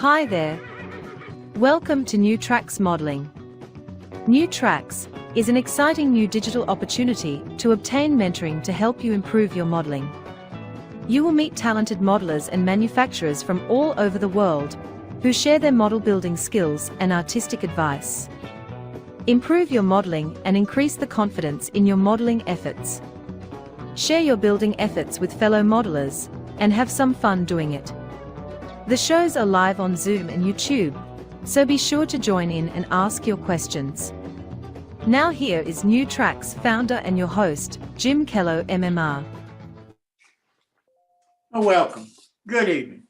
Hi there. Welcome to New Tracks Modeling. New Tracks is an exciting new digital opportunity to obtain mentoring to help you improve your modeling. You will meet talented modelers and manufacturers from all over the world who share their model building skills and artistic advice. Improve your modeling and increase the confidence in your modeling efforts. Share your building efforts with fellow modelers and have some fun doing it. The shows are live on Zoom and YouTube, so be sure to join in and ask your questions. Now here is New Tracks founder and your host, Jim Kello, MMR. Welcome. Good evening.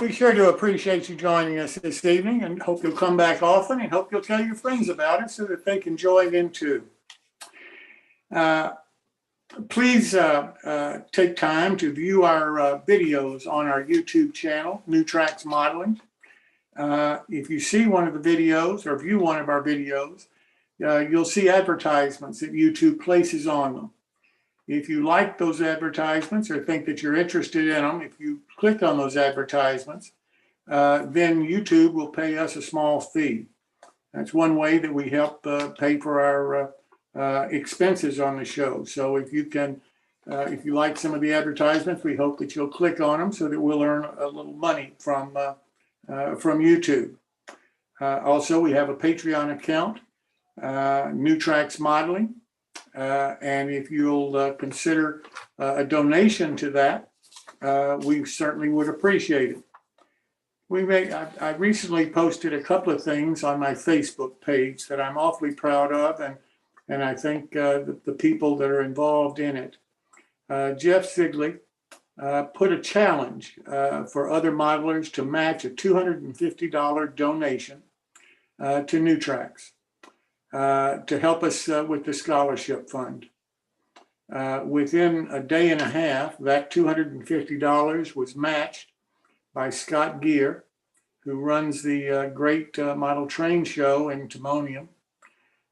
We sure do appreciate you joining us this evening and hope you'll come back often and hope you'll tell your friends about it so that they can join in too. Please take time to view our videos on our YouTube channel, New Tracks Modeling. If you see one of the videos or view one of our videos, you'll see advertisements that YouTube places on them. If you like those advertisements or think that you're interested in them, if you click on those advertisements, then YouTube will pay us a small fee. That's one way that we help pay for our expenses on the show. So if you like some of the advertisements, we hope that you'll click on them so that we'll earn a little money from YouTube. Also, we have a Patreon account, New Tracks Modeling, and if you'll consider a donation to that, we certainly would appreciate it. I recently posted a couple of things on my Facebook page that I'm awfully proud of, and I think the people that are involved in it. Jeff Zigley put a challenge for other modelers to match a $250 donation to New Tracks to help us with the scholarship fund. Within a day and a half, that $250 was matched by Scott Gear, who runs the great model train show in Timonium.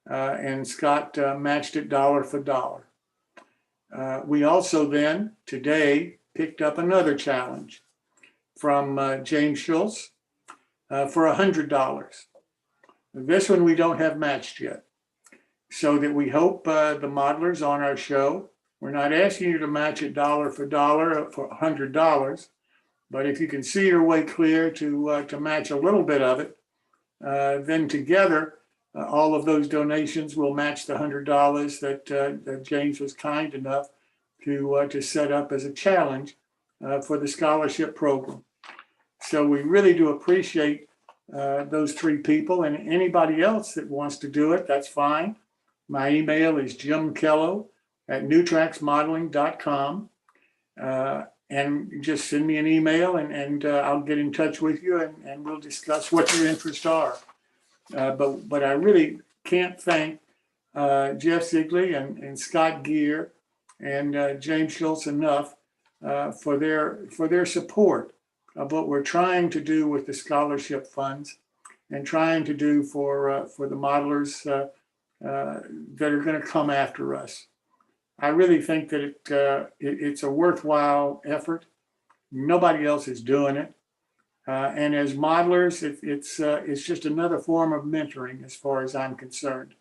And Scott matched it dollar for dollar. We also then, today, picked up another challenge from James Schultz for $100. This one we don't have matched yet. So that we hope the modelers on our show, we're not asking you to match it dollar for dollar for $100, but if you can see your way clear to match a little bit of it, then together, all of those donations will match the $100 that James was kind enough to set up as a challenge for the scholarship program. So we really do appreciate those three people, and anybody else that wants to do it, that's fine. My email is jimkello@newtracksmodeling.com, and just send me an email and I'll get in touch with you and we'll discuss what your interests are. But I really can't thank Jeff Zigley and Scott Gear and James Schultz enough for their support of what we're trying to do with the scholarship funds and trying to do for the modelers that are going to come after us. I really think that it's a worthwhile effort. Nobody else is doing it. And as modelers, it's just another form of mentoring as far as I'm concerned.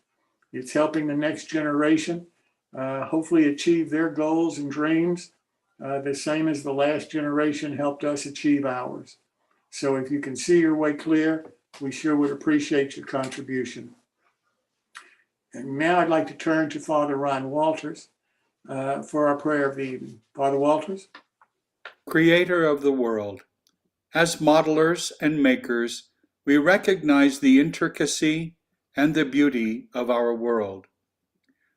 It's helping the next generation hopefully achieve their goals and dreams the same as the last generation helped us achieve ours. So if you can see your way clear, we sure would appreciate your contribution. And now I'd like to turn to Father Ron Walters for our prayer of the evening. Father Walters. Creator of the world, as modelers and makers, we recognize the intricacy and the beauty of our world.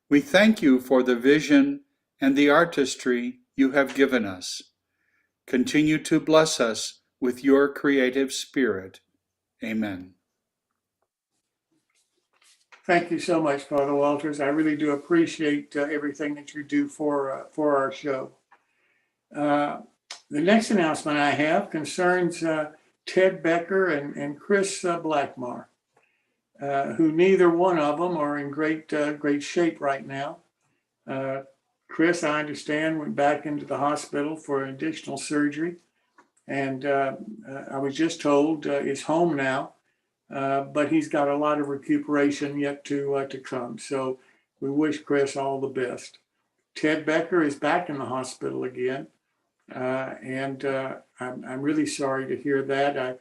We thank you for the vision and the artistry you have given us. Continue to bless us with your creative spirit. Amen. Thank you so much, Father Walters. I really do appreciate everything that you do for our show. The next announcement I have concerns Ted Becker and Chris Blackmar, who neither one of them are in great shape right now. Chris, I understand, went back into the hospital for additional surgery and I was just told is home now, but he's got a lot of recuperation yet to come. So we wish Chris all the best. Ted Becker is back in the hospital again, and I'm really sorry to hear that.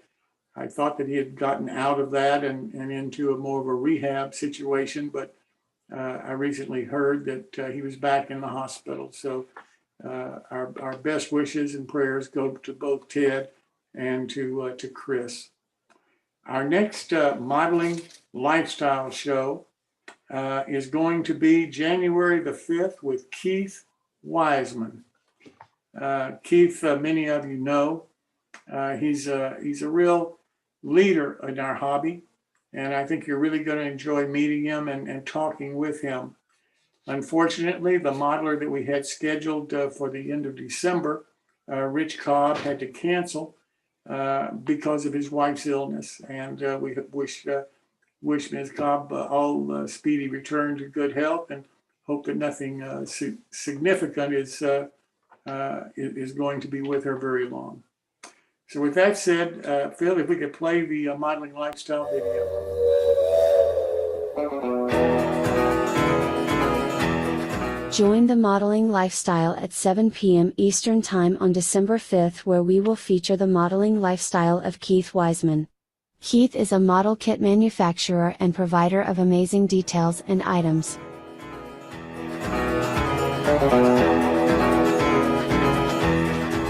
I thought that he had gotten out of that and into a more of a rehab situation, but I recently heard that he was back in the hospital. So our best wishes and prayers go to both Ted and to Chris. Our next modeling lifestyle show is going to be January the 5th with Keith Wiseman. Keith, many of you know, he's a real leader in our hobby, and I think you're really going to enjoy meeting him and talking with him. Unfortunately, the modeler that we had scheduled for the end of December, Rich Cobb, had to cancel because of his wife's illness, and we wish Ms. Cobb all speedy return to good health, and hope that nothing significant is going to be with her very long. So with that said, Phil, if we could play the modeling lifestyle video. Join the modeling lifestyle at 7 p.m. Eastern Time on December 5th, where we will feature the modeling lifestyle of Keith Wiseman. Keith is a model kit manufacturer and provider of amazing details and items.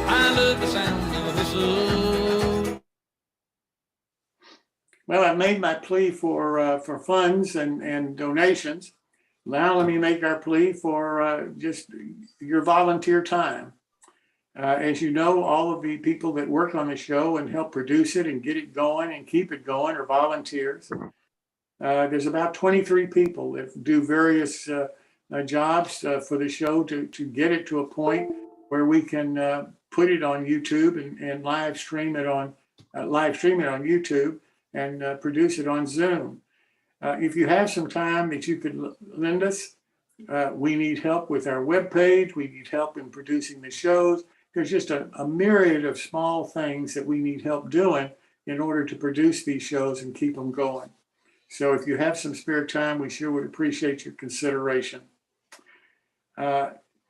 I love the sound of a whistle. Well, I made my plea for funds and donations. Now let me make our plea for just your volunteer time. As you know, all of the people that work on the show and help produce it and get it going and keep it going are volunteers. There's about 23 people that do various jobs for the show to get it to a point where we can put it on YouTube and live stream it on YouTube and produce it on Zoom. If you have some time that you could lend us, we need help with our webpage. We need help in producing the shows. There's just a myriad of small things that we need help doing in order to produce these shows and keep them going. So if you have some spare time, we sure would appreciate your consideration.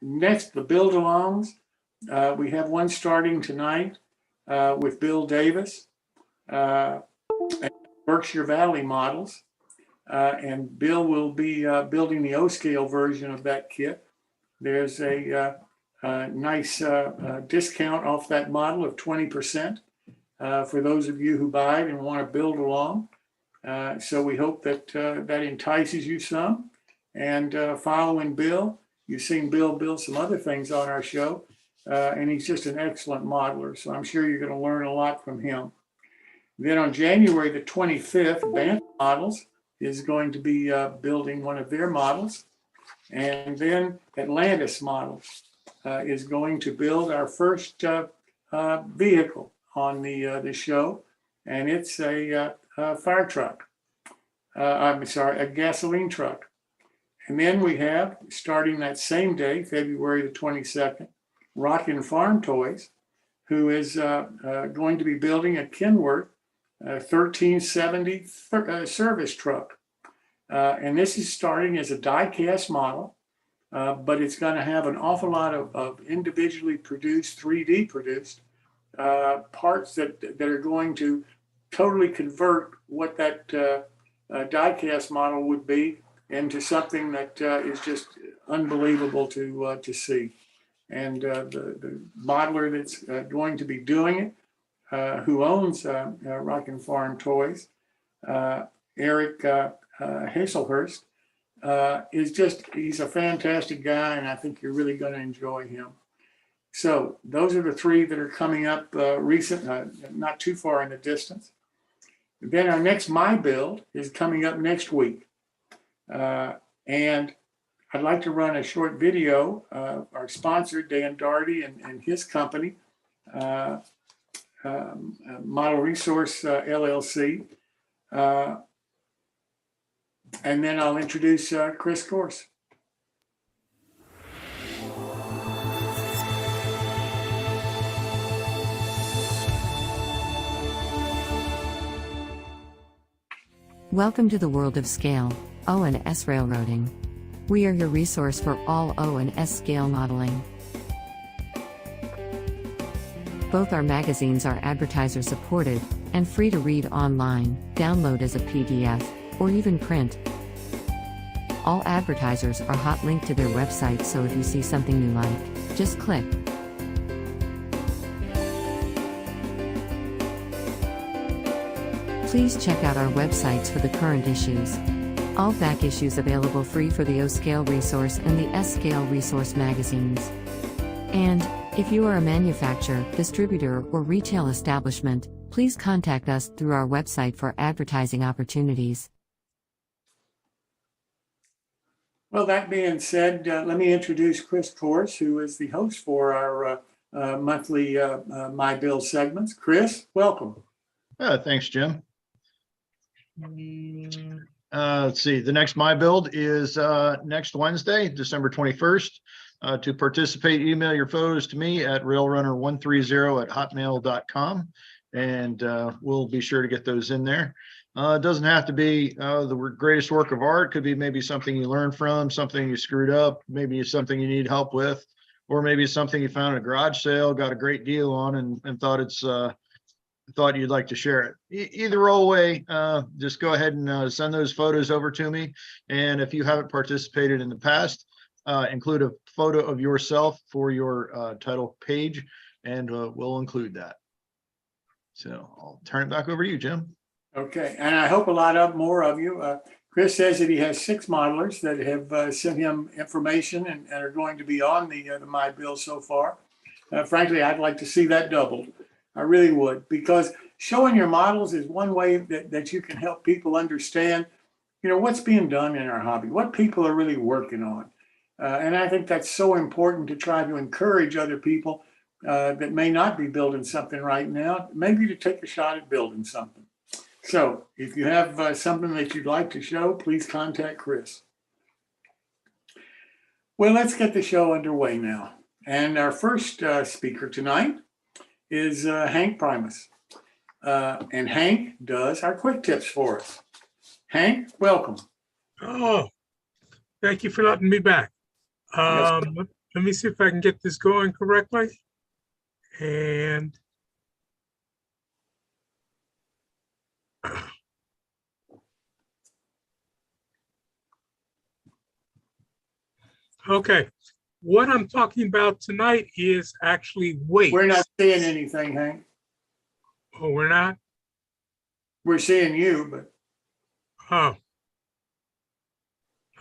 Next, the build-alongs. We have one starting tonight with Bill Davis, Berkshire Valley models. And Bill will be building the O-scale version of that kit. There's a nice discount off that model of 20% for those of you who buy it and want to build along. So we hope that that entices you some. And following Bill, you've seen Bill build some other things on our show, and he's just an excellent modeler. So I'm sure you're going to learn a lot from him. Then on January the 25th, Band Models is going to be building one of their models. And then Atlantis Models is going to build our first vehicle on the show. And it's a fire truck. A gasoline truck. And then we have, starting that same day, February the 22nd, Rockin' Farm Toys, who is going to be building a Kenworth 1370 service truck. And this is starting as a die-cast model, but it's going to have an awful lot of individually produced, 3D produced parts that are going to totally convert what that die-cast model would be into something that is just unbelievable to see. And the modeler that's going to be doing it, who owns Rockin' Farm Toys, Eric Hazelhurst, he's a fantastic guy, and I think you're really going to enjoy him. So those are the three that are coming up not too far in the distance. Then our next My Build is coming up next week. And I'd like to run a short video. Our sponsor, Dan Darty and his company, Model Resource LLC. And then I'll introduce Chris Gorse. Welcome to the world of scale, O&S railroading. We are your resource for all O&S scale modeling. Both our magazines are advertiser supported and free to read online, download as a PDF, or even print. All advertisers are hot linked to their website, so if you see something you like, just click. Please check out our websites for the current issues. All back issues available free for the O-Scale Resource and the S-Scale Resource magazines. And, if you are a manufacturer, distributor, or retail establishment, please contact us through our website for advertising opportunities. Well, that being said, let me introduce Chris Course, who is the host for our monthly My Build segments. Chris, welcome. Thanks, Jim. Let's see, the next My Build is next Wednesday, December 21st. To participate, email your photos to me at railrunner130@hotmail.com, and we'll be sure to get those in there. It doesn't have to be the greatest work of art. It could be maybe something you learned from, something you screwed up, maybe something you need help with, or maybe something you found at a garage sale, got a great deal on, and thought you'd like to share it. Either way, just go ahead and send those photos over to me. And if you haven't participated in the past, include a photo of yourself for your title page, and we'll include that. So I'll turn it back over to you, Jim. Okay, and I hope a lot more of you. Chris says that he has 6 modelers that have sent him information and are going to be on the My Build so far. Frankly, I'd like to see that doubled. I really would, because showing your models is one way that you can help people understand, what's being done in our hobby, what people are really working on. And I think that's so important to try to encourage other people that may not be building something right now, maybe to take a shot at building something. So if you have something that you'd like to show, please contact Chris. Well, let's get the show underway now. And our first speaker tonight is Hank Primas. And Hank does our quick tips for us. Hank, welcome. Oh, thank you for letting me back. Yes. Let me see if I can get this going correctly. And okay, what I'm talking about tonight is actually weight. We're not seeing anything, Hank. Oh, we're not? We're seeing you, but. Oh.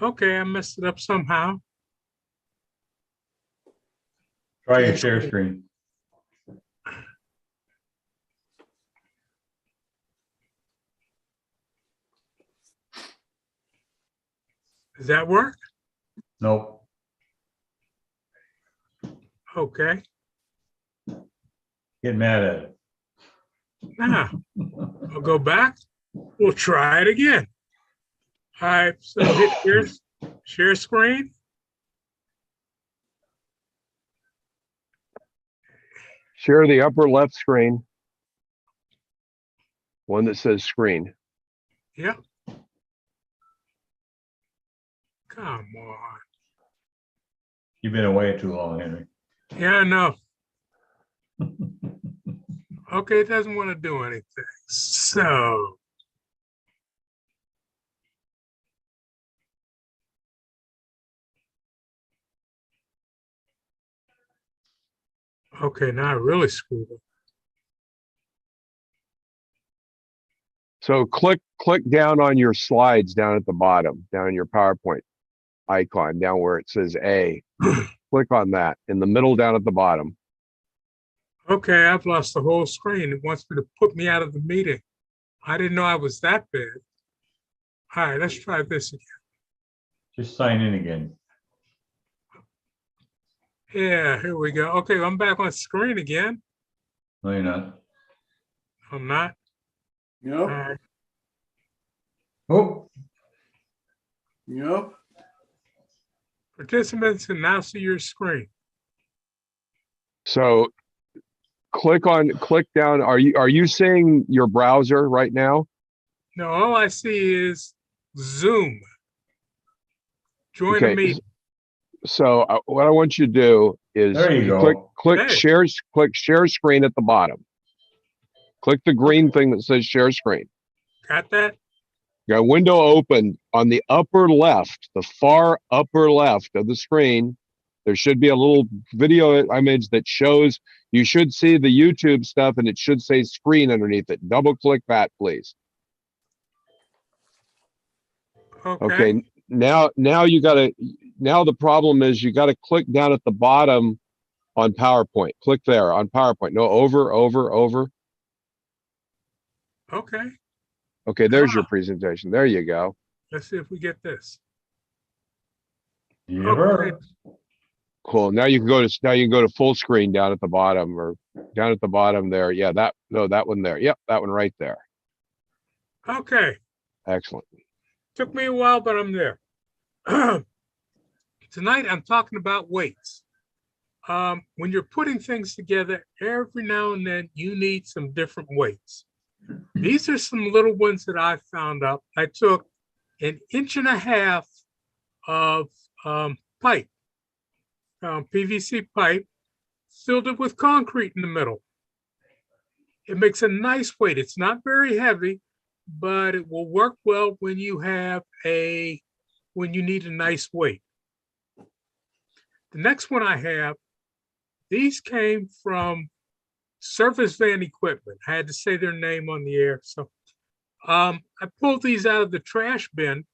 Okay, I messed it up somehow. Try your share screen. Does that work? Nope. Okay. Get mad at it. Now, I'll go back. We'll try it again. All right, so hit share screen. Share the upper left screen. One that says screen. Yeah. Come on. You've been away too long, Henry. Yeah, I know. Okay, it doesn't want to do anything. So. Okay, now I really screwed up. So click down on your slides down at the bottom, down in your PowerPoint icon, down where it says A. Click on that in the middle down at the bottom. Okay, I've lost the whole screen. It wants me to put me out of the meeting. I didn't know I was that bad. All right, let's try this again. Just sign in again. Yeah, here we go. Okay, I'm back on screen again. No, you're not. I'm not. Yep. All right. Oh, Yep. Participants can now see your screen. So click down. Are you seeing your browser right now? No, all I see is Zoom. Join Okay. the meeting. So what I want you to do is There you go. click Hey. share screen at the bottom. Click the green thing that says share screen. Got that? You got a window open on the upper left, the far upper left of the screen. There should be a little video image that shows, you should see the YouTube stuff and it should say screen underneath it. Double click that, please. Okay. Now the problem is you got to click down at the bottom on PowerPoint. Click there on PowerPoint. No, over. Okay. Okay, there's your presentation. There you go. Let's see if we get this. Never. Cool. Now you can go to full screen down at the bottom or down at the bottom there. Yeah, that one there. Yep, that one right there. Okay. Excellent. Took me a while, but I'm there. Tonight, I'm talking about weights. When you're putting things together, every now and then you need some different weights. These are some little ones that I found up. I took 1.5 inches of pipe, PVC pipe, filled it with concrete in the middle. It makes a nice weight. It's not very heavy, but it will work well when you need a nice weight. The next one I have, these came from Surface Van Equipment. I had to say their name on the air. So I pulled these out of the trash bin.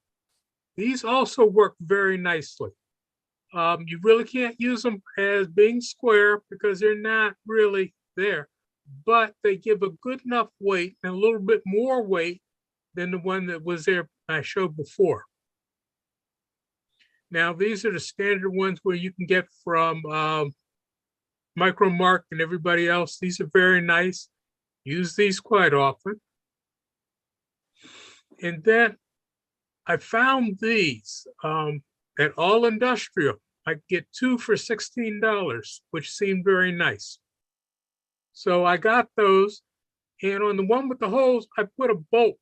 These also work very nicely. You really can't use them as being square because they're not really there, but they give a good enough weight and a little bit more weight than the one that was there I showed before. Now, these are the standard ones where you can get from Micro Mark and everybody else. These are very nice. Use these quite often. And then I found these at All Industrial. I get 2 for $16, which seemed very nice. So I got those. And on the one with the holes, I put a bolt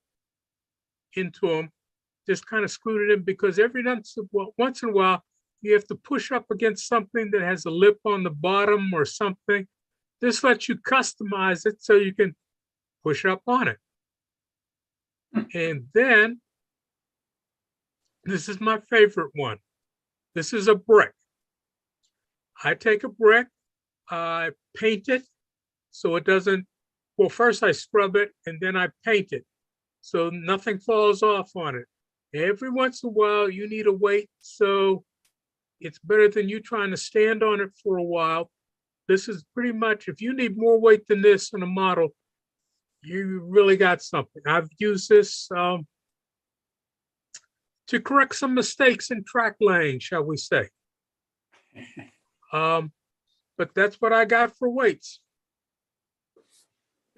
into them, just kind of screwed it in because every once in a while, you have to push up against something that has a lip on the bottom or something. This lets you customize it so you can push up on it. And then, this is my favorite one. This is a brick. I take a brick, I paint it so it doesn't, well, first I scrub it and then I paint it so nothing falls off on it. Every once in a while, you need a weight, so it's better than you trying to stand on it for a while. This is pretty much, if you need more weight than this in a model, you really got something. I've used this to correct some mistakes in track laying, shall we say. But that's what I got for weights.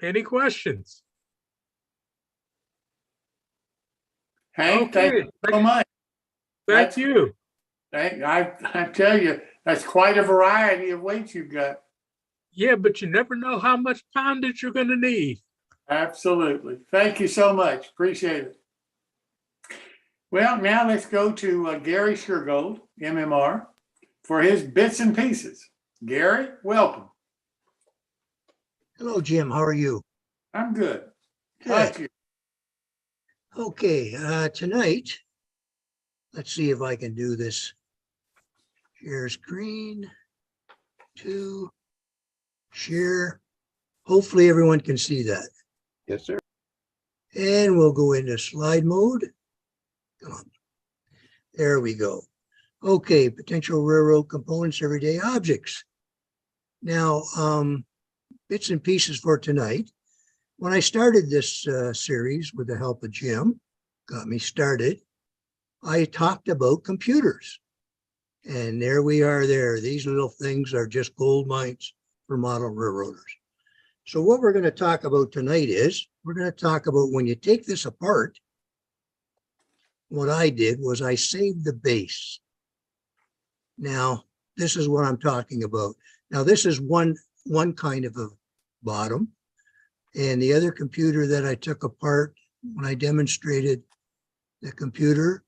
Any questions? Hank, thank you so much. Thank you. I tell you, that's quite a variety of weights you've got. Yeah, but you never know how much poundage you're going to need. Absolutely. Thank you so much. Appreciate it. Well, now let's go to Gary Shurgold, MMR, for his bits and pieces. Gary, welcome. Hello, Jim. How are you? I'm good. Good. How about you? Okay, tonight, let's see if I can do this. Share screen, to share. Hopefully everyone can see that. Yes, sir. And we'll go into slide mode. Come on. There we go. Okay, potential railroad components, everyday objects. Now, bits and pieces for tonight. When I started this series with the help of Jim, got me started, I talked about computers. And there we are there. These little things are just gold mines for model railroaders. So what we're going to talk about tonight is, we're going to talk about when you take this apart, what I did was I saved the base. Now, this is what I'm talking about. Now, this is one kind of a bottom. And the other computer that I took apart when I demonstrated the computer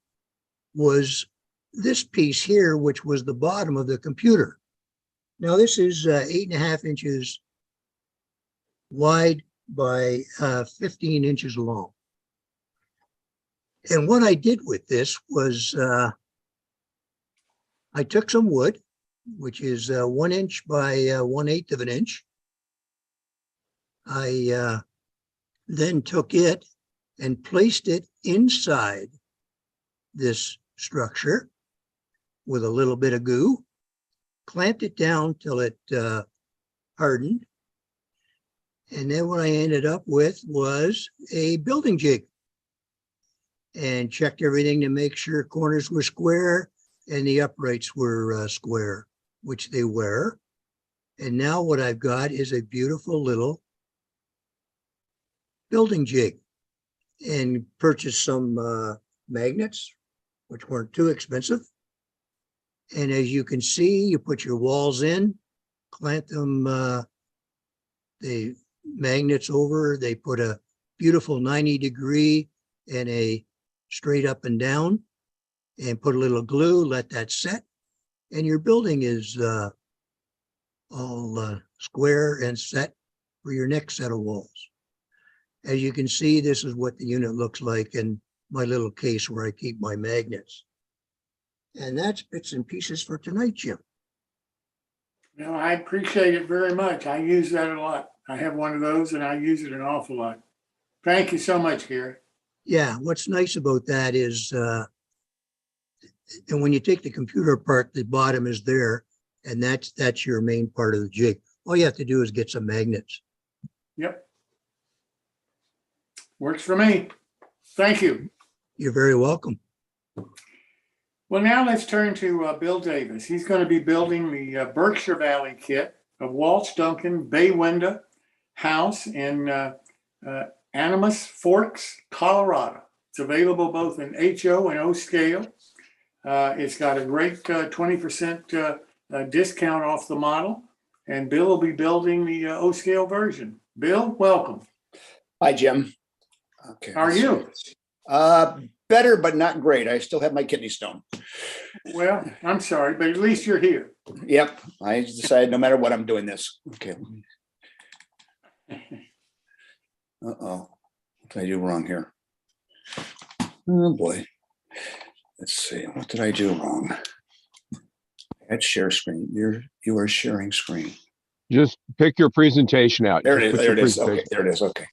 was this piece here, which was the bottom of the computer. Now this is 8.5 inches wide by 15 inches long. And what I did with this was I took some wood, which is 1 inch by 1/8 of an inch. I then took it and placed it inside this structure with a little bit of goo, clamped it down till it hardened. And then what I ended up with was a building jig, and checked everything to make sure corners were square and the uprights were square, which they were. And now what I've got is a beautiful little building jig, and purchased some magnets, which weren't too expensive. And as you can see, you put your walls in, clamp them, the magnets over, they put a beautiful 90-degree and a straight up and down, and put a little glue, let that set, and your building is all square and set for your next set of walls. As you can see, this is what the unit looks like in my little case where I keep my magnets. And that's bits and pieces for tonight, Jim. No, I appreciate it very much. I use that a lot. I have one of those and I use it an awful lot. Thank you so much, Gary. Yeah, what's nice about that is, and when you take the computer apart, the bottom is there, and that's your main part of the jig. All you have to do is get some magnets. Yep. Works for me. Thank you. You're very welcome. Well, now let's turn to Bill Davis. He's going to be building the Berkshire Valley kit of Walsh, Duncan, Bay Window house in Animas Forks, Colorado. It's available both in HO and O scale. It's got a great 20% discount off the model, and Bill will be building the O scale version. Bill, welcome. Hi, Jim. Okay. How are you? Better, but not great. I still have my kidney stone. Well, I'm sorry, but at least you're here. Yep. I decided no matter what, I'm doing this. Okay. Uh-oh. What did I do wrong here? Oh, boy. Let's see. What did I do wrong? Add share screen. You are sharing screen. Just pick your presentation out. There it Just is. put There your it is. Okay. presentation. There it is. Okay.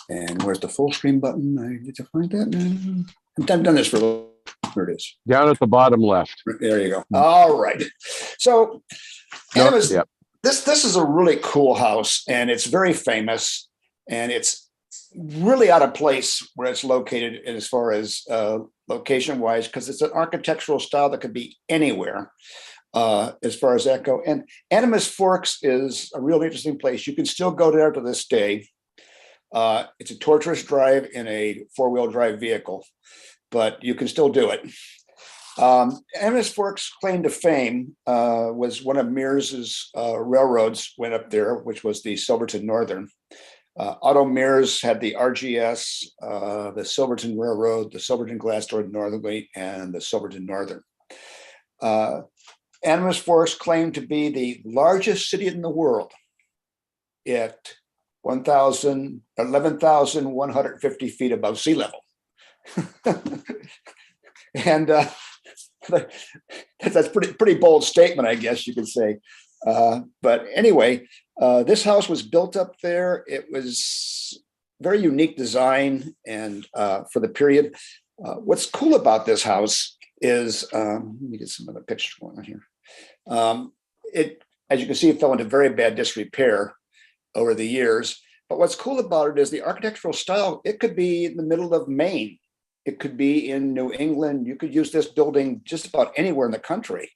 And where's the full screen button? I need to find that now. I've done this for a little. There it is. Down at the bottom left. There you go. All right. So anyways, Yep. this is a really cool house, and it's very famous, and it's really out of place where it's located as far as location wise, because it's an architectural style that could be anywhere as far as that go. And Animas Forks is a real interesting place. You can still go there to this day. It's a torturous drive in a 4-wheel drive vehicle, but you can still do it. Animas Forks' claim to fame was one of Mears's railroads went up there, which was the Silverton Northern. Otto Mears had the RGS, the Silverton Railroad, the Silverton Glass Door Northerly, and the Silverton Northern. Animas Forks claimed to be the largest city in the world at 11,150 feet above sea level. And that's pretty bold statement, I guess you could say. But anyway, this house was built up there. It was very unique design and for the period. What's cool about this house is, let me get some other pictures going on here. It, as you can see, it fell into very bad disrepair over the years. But what's cool about it is the architectural style. It could be in the middle of Maine. It could be in New England. You could use this building just about anywhere in the country.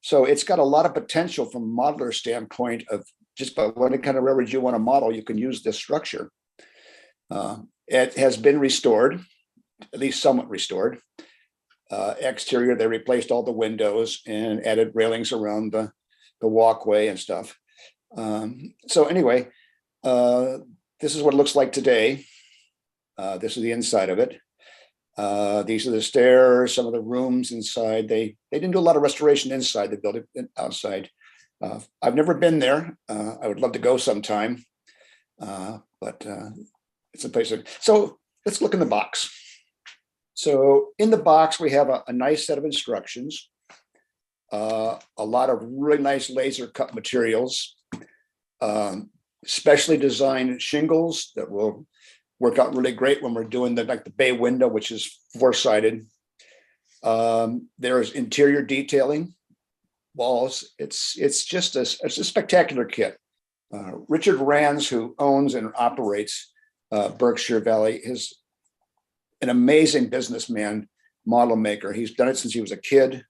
So it's got a lot of potential from a modeler standpoint of just about what kind of railroad you want to model, you can use this structure. It has been restored, at least somewhat restored. Exterior, they replaced all the windows and added railings around the walkway and stuff. So anyway, this is what it looks like today. This is the inside of it. These are the stairs, some of the rooms inside. They didn't do a lot of restoration inside the building, outside. I've never been there. I would love to go sometime, but it's a place. So let's look in the box. So in the box, we have a nice set of instructions, a lot of really nice laser cut materials, specially designed shingles that will work out really great when we're doing like the bay window, which is 4-sided. There is interior detailing, walls. It's just a spectacular kit. Richard Rands, who owns and operates Berkshire Valley, is an amazing businessman, model maker. He's done it since he was a kid,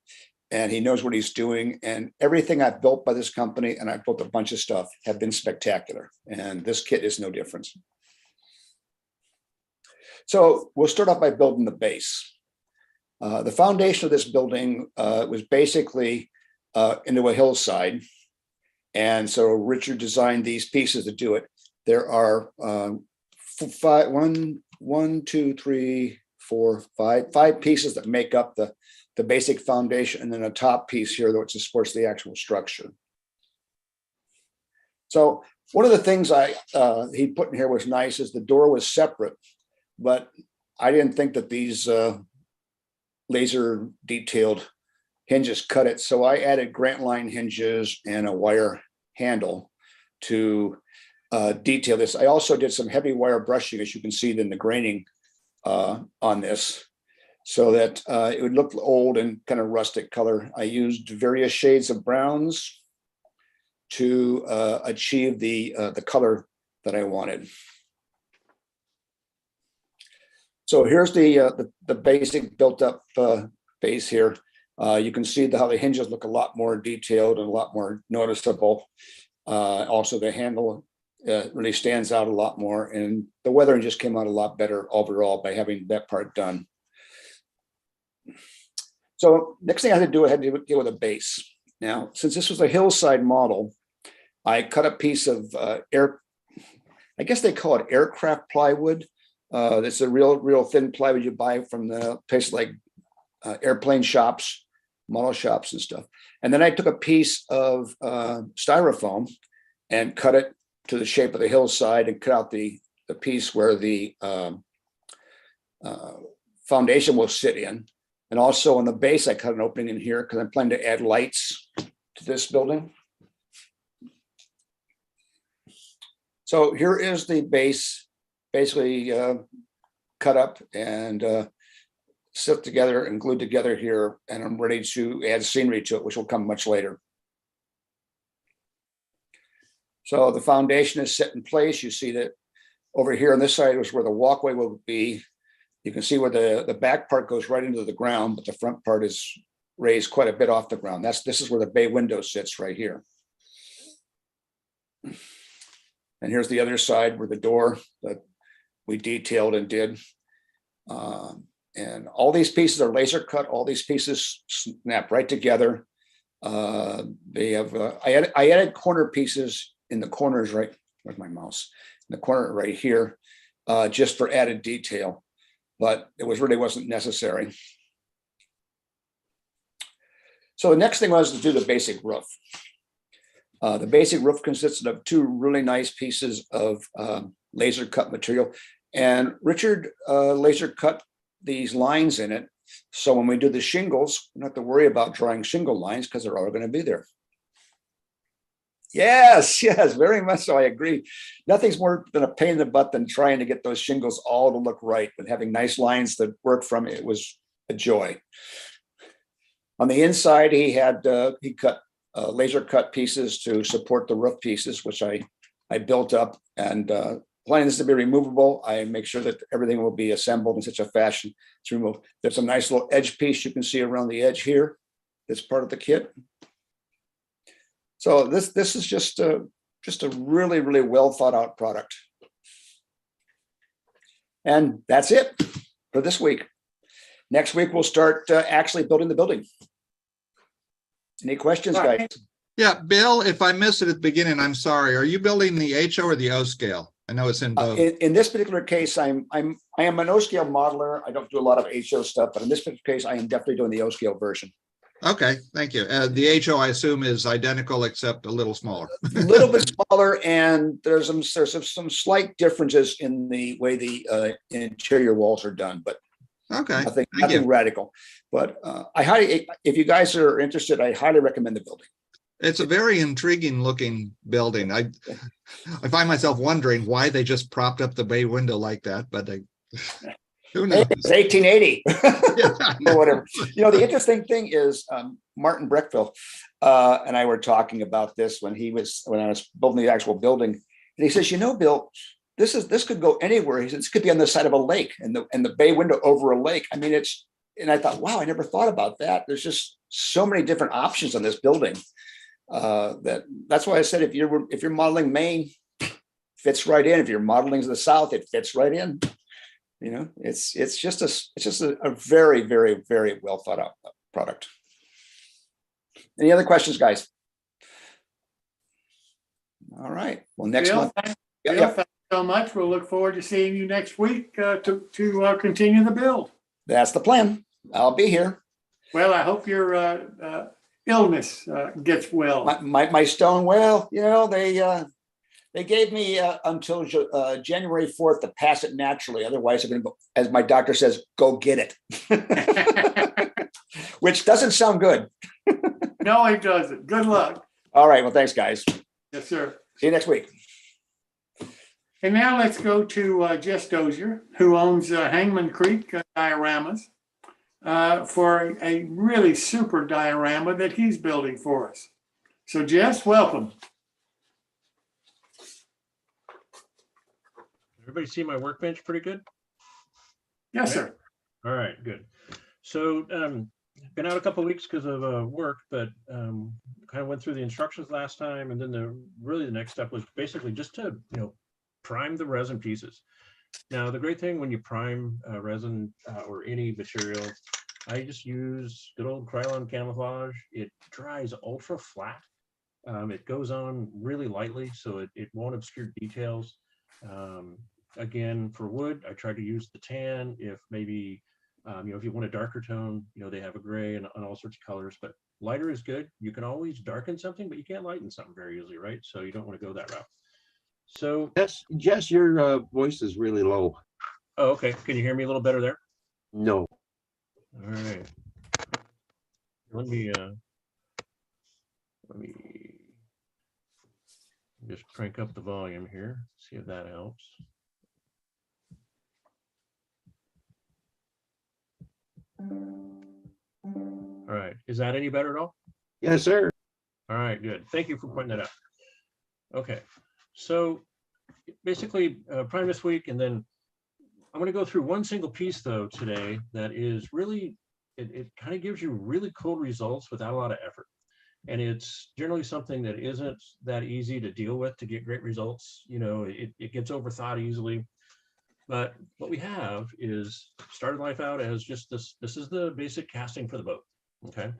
and he knows what he's doing. And everything I've built by this company, and I've built a bunch of stuff, have been spectacular. And this kit is no different. So we'll start off by building the base. The foundation of this building was basically into a hillside. And so Richard designed these pieces to do it. There are five pieces that make up the basic foundation, and then a top piece here which supports the actual structure. So one of the things he put in here was nice is the door was separate, but I didn't think that these laser detailed hinges cut it. So I added Grant line hinges and a wire handle to detail this. I also did some heavy wire brushing, as you can see in the graining on this, so that it would look old and kind of rustic color. I used various shades of browns to achieve the color that I wanted. So here's the basic built up base here. You can see how the hinges look a lot more detailed and a lot more noticeable. Also, the handle really stands out a lot more, and the weathering just came out a lot better overall by having that part done. So next thing I had to do, I had to deal with a base. Now, since this was a hillside model, I cut a piece of I guess they call it aircraft plywood. That's a real thin plywood you buy from the places like airplane shops, model shops and stuff. And then I took a piece of styrofoam and cut it to the shape of the hillside and cut out the piece where the foundation will sit in. And also on the base, I cut an opening in here because I'm planning to add lights to this building. So here is the base, basically cut up and set together and glued together here. And I'm ready to add scenery to it, which will come much later. So the foundation is set in place. You see that over here on this side is where the walkway will be. You can see where the back part goes right into the ground, but the front part is raised quite a bit off the ground. This is where the bay window sits right here. And here's the other side where the door that we detailed and did. And all these pieces are laser cut. All these pieces snap right together. They have, I added corner pieces in the corners, right? Where's my mouse? In the corner right here, just for added detail, but it really wasn't necessary. So the next thing was to do the basic roof. The basic roof consisted of two really nice pieces of laser cut material, and Richard laser cut these lines in it. So when we do the shingles, we don't have to worry about drawing shingle lines because they're all going to be there. Yes, very much so. I agree. Nothing's more than a pain in the butt than trying to get those shingles all to look right, but having nice lines that work from it was a joy. On the inside, he cut laser cut pieces to support the roof pieces, which I built up, and planning this to be removable. I make sure that everything will be assembled in such a fashion to remove. There's a nice little edge piece you can see around the edge here. That's part of the kit. So this is just a really, really well thought out product. And that's it for this week. Next week, we'll start actually building the building. Any questions, guys? Yeah, Bill, if I missed it at the beginning, I'm sorry. Are you building the HO or the O scale? I know it's in both. In this particular case, I am an O-scale modeler. I don't do a lot of HO stuff, but in this particular case, I am definitely doing the O-scale version. Okay, thank you. The HO, I assume, is identical except a little smaller. A little bit smaller, and there's some slight differences in the way the interior walls are done, but Okay, nothing radical. But if you guys are interested, I highly recommend the building. It's a very intriguing looking building. I find myself wondering why they just propped up the bay window like that, but who knows? It's 1880 or whatever. You know, the interesting thing is Martin Breckville and I were talking about this when I was building the actual building, and he says, you know, Bill, this could go anywhere. He said, this could be on the side of a lake and the bay window over a lake. I mean, and I thought, wow, I never thought about that. There's just so many different options on this building. That's why I said if you're modeling Maine, fits right in. If you're modeling to the south, it fits right in. You know, it's just a very, very, very well thought out product. Any other questions, guys? All right. Well, next month. Thank you so much. We'll look forward to seeing you next week to continue the build. That's the plan. I'll be here. Well, I hope your illness gets well. My stone, well, you know, they gave me until January 4th to pass it naturally. Otherwise, I'm going to go, as my doctor says, go get it. Which doesn't sound good. No, it doesn't. Good luck. All right. Well, thanks, guys. Yes, sir. See you next week. And now let's go to Jess Dozier, who owns Hangman Creek Dioramas, for a really super diorama that he's building for us. So Jess, welcome. Everybody see my workbench pretty good? Yes, sir. All right, good. So been out a couple of weeks because of work, but kind of went through the instructions last time, and then the next step was basically just to prime the resin pieces. Now the great thing when you prime resin or any material, I just use good old Krylon camouflage. It dries ultra flat. It goes on really lightly, so it won't obscure details. Again, for wood, I try to use the tan. If maybe, if you want a darker tone, they have a gray and all sorts of colors, but lighter is good. You can always darken something, but you can't lighten something very easily, right? So you don't want to go that route. So Jess, your voice is really low. Oh, okay. Can you hear me a little better there? No. All right. Let me just crank up the volume here, see if that helps. All right, is that any better at all? Yes, sir. All right, good. Thank you for pointing that out. Okay, so basically prime this week, and then I'm going to go through one single piece though today that is really, it kind of gives you really cool results without a lot of effort. And it's generally something that isn't that easy to deal with to get great results. It gets overthought easily. But what we have is started life out as just this. This is the basic casting for the boat. Okay.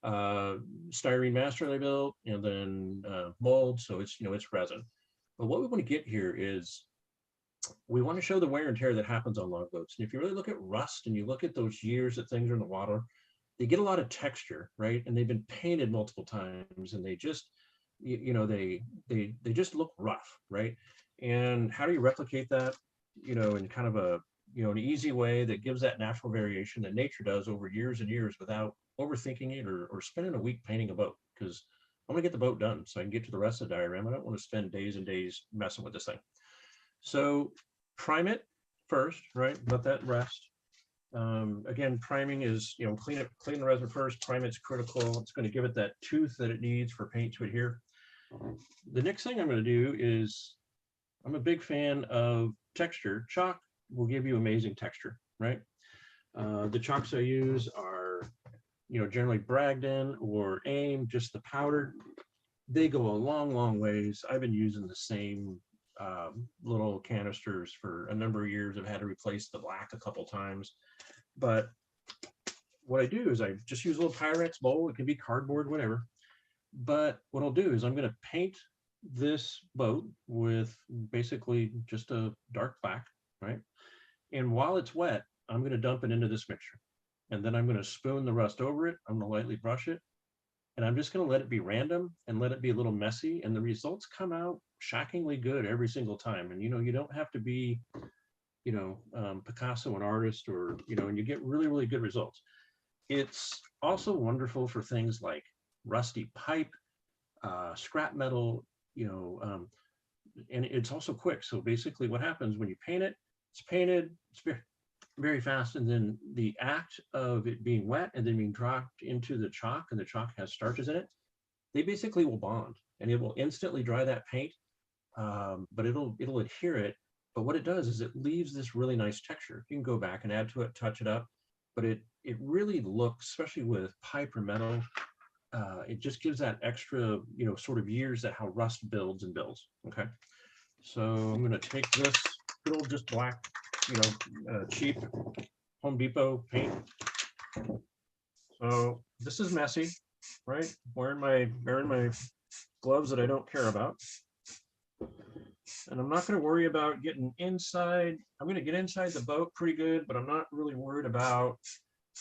Styrene master they built, and then mold. So it's, it's resin. But what we want to get here is we want to show the wear and tear that happens on logboats. And if you really look at rust and you look at those years that things are in the water, they get a lot of texture, right? And they've been painted multiple times, and they just, they just look rough, right? And how do you replicate that, in kind of a, an easy way that gives that natural variation that nature does over years and years without overthinking it or spending a week painting a boat? Because I want to get the boat done so I can get to the rest of the diorama. I don't want to spend days and days messing with this thing. So prime it first, right? Let that rest. Again, priming is, clean the resin first. Prime it's critical. It's going to give it that tooth that it needs for paint to adhere. The next thing I'm going to do is, I'm a big fan of texture. Chalk will give you amazing texture, right? The chalks I use are, generally Bragdon or AIM, just the powder. They go a long, long ways. I've been using the same little canisters for a number of years. I've had to replace the black a couple times. But what I do is I just use a little Pyrex bowl. It can be cardboard, whatever. But what I'll do is I'm going to paint this boat with basically just a dark black, right? And while it's wet, I'm going to dump it into this mixture. And then I'm going to spoon the rust over it. I'm going to lightly brush it. And I'm just going to let it be random and let it be a little messy. And the results come out shockingly good every single time. And, you don't have to be, Picasso, an artist, or, and you get really, really good results. It's also wonderful for things like rusty pipe, scrap metal, and it's also quick. So basically what happens when you paint it, it's painted, it's very, very fast. And then the act of it being wet and then being dropped into the chalk, and the chalk has starches in it, they basically will bond and it will instantly dry that paint, but it'll adhere it. But what it does is it leaves this really nice texture. You can go back and add to it, touch it up, but it really looks, especially with pipe or metal, it just gives that extra, sort of years that how rust builds and builds. Okay. So I'm going to take this good old just black, cheap Home Depot paint. So this is messy, right? Wearing my gloves that I don't care about. And I'm not going to worry about getting inside. I'm going to get inside the boat pretty good, but I'm not really worried about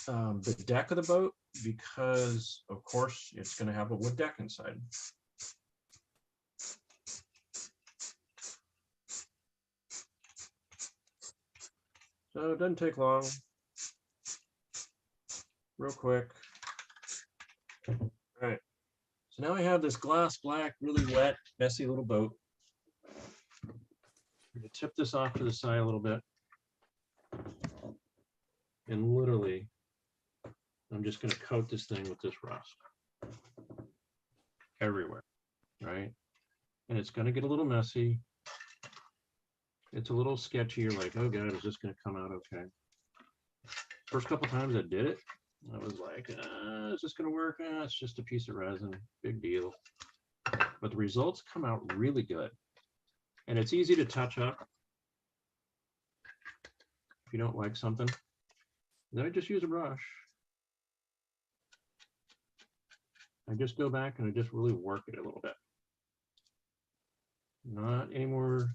the deck of the boat, because of course it's going to have a wood deck inside. So it doesn't take long. Real quick. All right. So now I have this gloss black, really wet, messy little boat. I'm going to tip this off to the side a little bit. And literally, I'm just going to coat this thing with this rust everywhere, right? And it's going to get a little messy. It's a little sketchy. You're like, oh God, is this going to come out okay? First couple times I did it, I was like, is this going to work? It's just a piece of resin, big deal. But the results come out really good. And it's easy to touch up if you don't like something. Then I just use a brush. I just go back and I just really work it a little bit. Not any more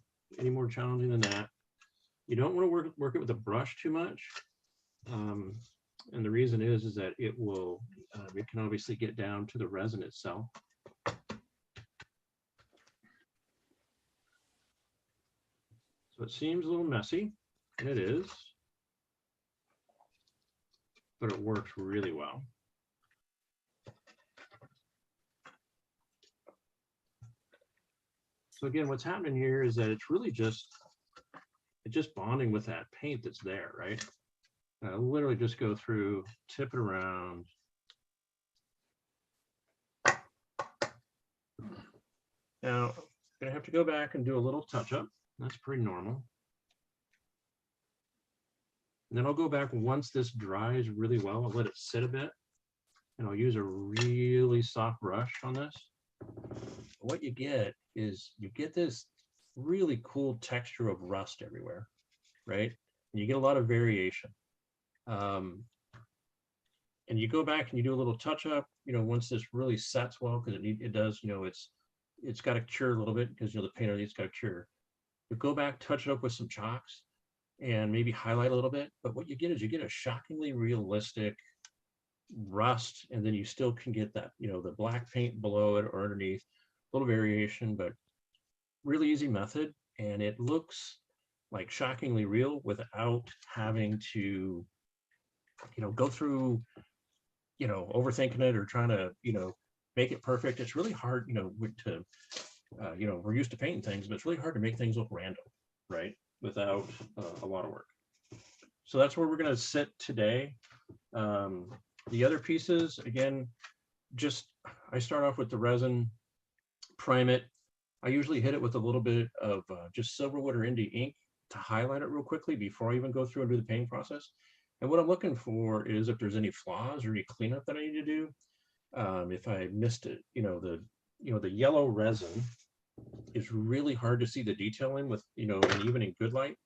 challenging than that. You don't want to work it with a brush too much. And the reason is that it will, it can obviously get down to the resin itself. So it seems a little messy, and it is, but it works really well. So again, what's happening here is that it's really just bonding with that paint that's there, right? I literally just go through, tip it around. Now, I'm gonna have to go back and do a little touch up. That's pretty normal. And then I'll go back once this dries really well. I'll let it sit a bit, and I'll use a really soft brush on this. What you get is you get this really cool texture of rust everywhere, right? And you get a lot of variation. And you go back and you do a little touch up, once this really sets well, because it does, it's got to cure a little bit, because the paint underneath's got to cure. You go back, touch it up with some chalks, and maybe highlight a little bit. But what you get is you get a shockingly realistic rust, and then you still can get that, the black paint below it or underneath, a little variation, but really easy method. And it looks like shockingly real without having to, go through, overthinking it or trying to, make it perfect. It's really hard, to, we're used to painting things, but it's really hard to make things look random, right? Without a lot of work. So that's where we're going to sit today. The other pieces, again, I start off with the resin, prime it. I usually hit it with a little bit of just silverwood or India ink to highlight it real quickly before I even go through and do the painting process. And what I'm looking for is if there's any flaws or any cleanup that I need to do. If I missed it, the yellow resin is really hard to see the detail in with, and even in good light.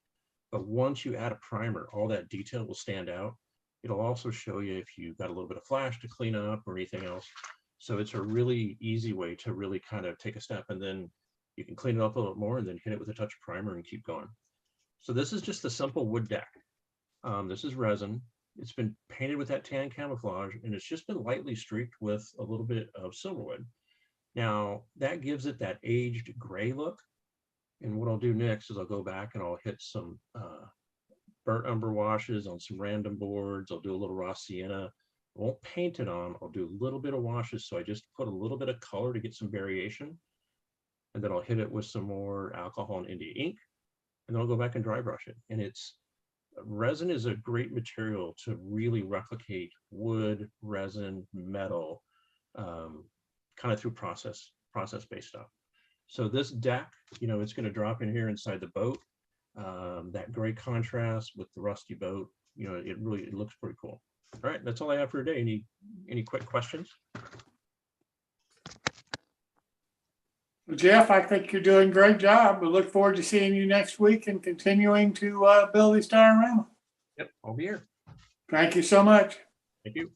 But once you add a primer, all that detail will stand out. It'll also show you if you've got a little bit of flash to clean up or anything else. So it's a really easy way to really kind of take a step. And then You can clean it up a little more and then hit it with a touch of primer and keep going. So this is just a simple wood deck. This is resin. It's been painted with that tan camouflage, and it's just been lightly streaked with a little bit of silverwood. Now that gives it that aged gray look. And what I'll do next is I'll go back and I'll hit some burnt umber washes on some random boards. I'll do a little raw sienna. I won't paint it on. I'll do a little bit of washes. So I just put a little bit of color to get some variation. And then I'll hit it with some more alcohol and India ink. And then I'll go back and dry brush it. And resin is a great material to really replicate wood, resin, metal, kind of through process-based stuff. So this deck, it's going to drop in here inside the boat. That gray contrast with the rusty boat, it looks pretty cool. All right, that's all I have for today. Any quick questions? Well, Jeff, I think you're doing a great job. We look forward to seeing you next week and continuing to build this diorama. Yep, I'll be here. Thank you so much. Thank you.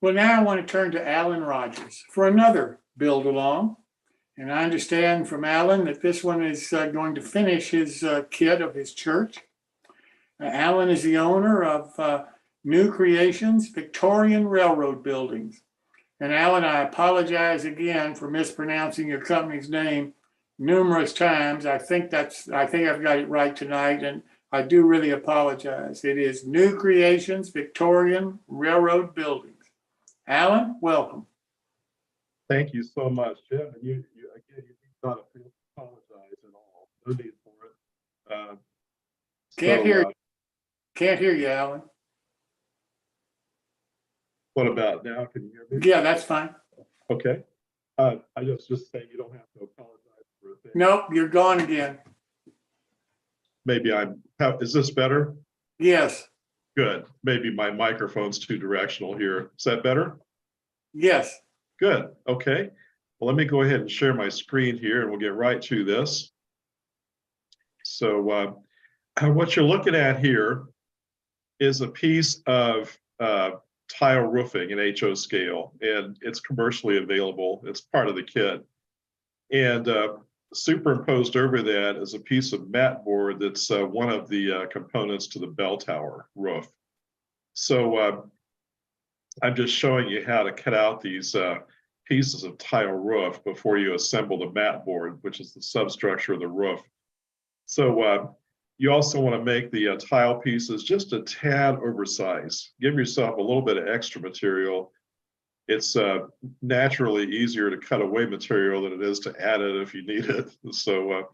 Well, now I want to turn to Alan Rogers for another build along. And I understand from Alan that this one is going to finish his kit of his church. Alan is the owner of New Creations Victorian Railroad Buildings. And Alan, I apologize again for mispronouncing your company's name numerous times. I think I've got it right tonight, and I do really apologize. It is New Creations Victorian Railroad Buildings. Alan, welcome. Thank you so much, Jim. And you need not apologize at all. No need for it. Can't hear you, Alan. What about now? Can you hear me? Yeah, that's fine. Okay. I just saying you don't have to apologize for a thing. Nope, you're gone again. Maybe is this better? Yes. Good. Maybe my microphone's too directional here. Is that better? Yes. Good. Okay. Well, let me go ahead and share my screen here and we'll get right to this. So what you're looking at here is a piece of tile roofing in HO scale, and it's commercially available. It's part of the kit. And superimposed over that is a piece of mat board that's one of the components to the bell tower roof. So I'm just showing you how to cut out these pieces of tile roof before you assemble the mat board, which is the substructure of the roof. So you also want to make the tile pieces just a tad oversized. Give yourself a little bit of extra material. It's naturally easier to cut away material than it is to add it if you need it. So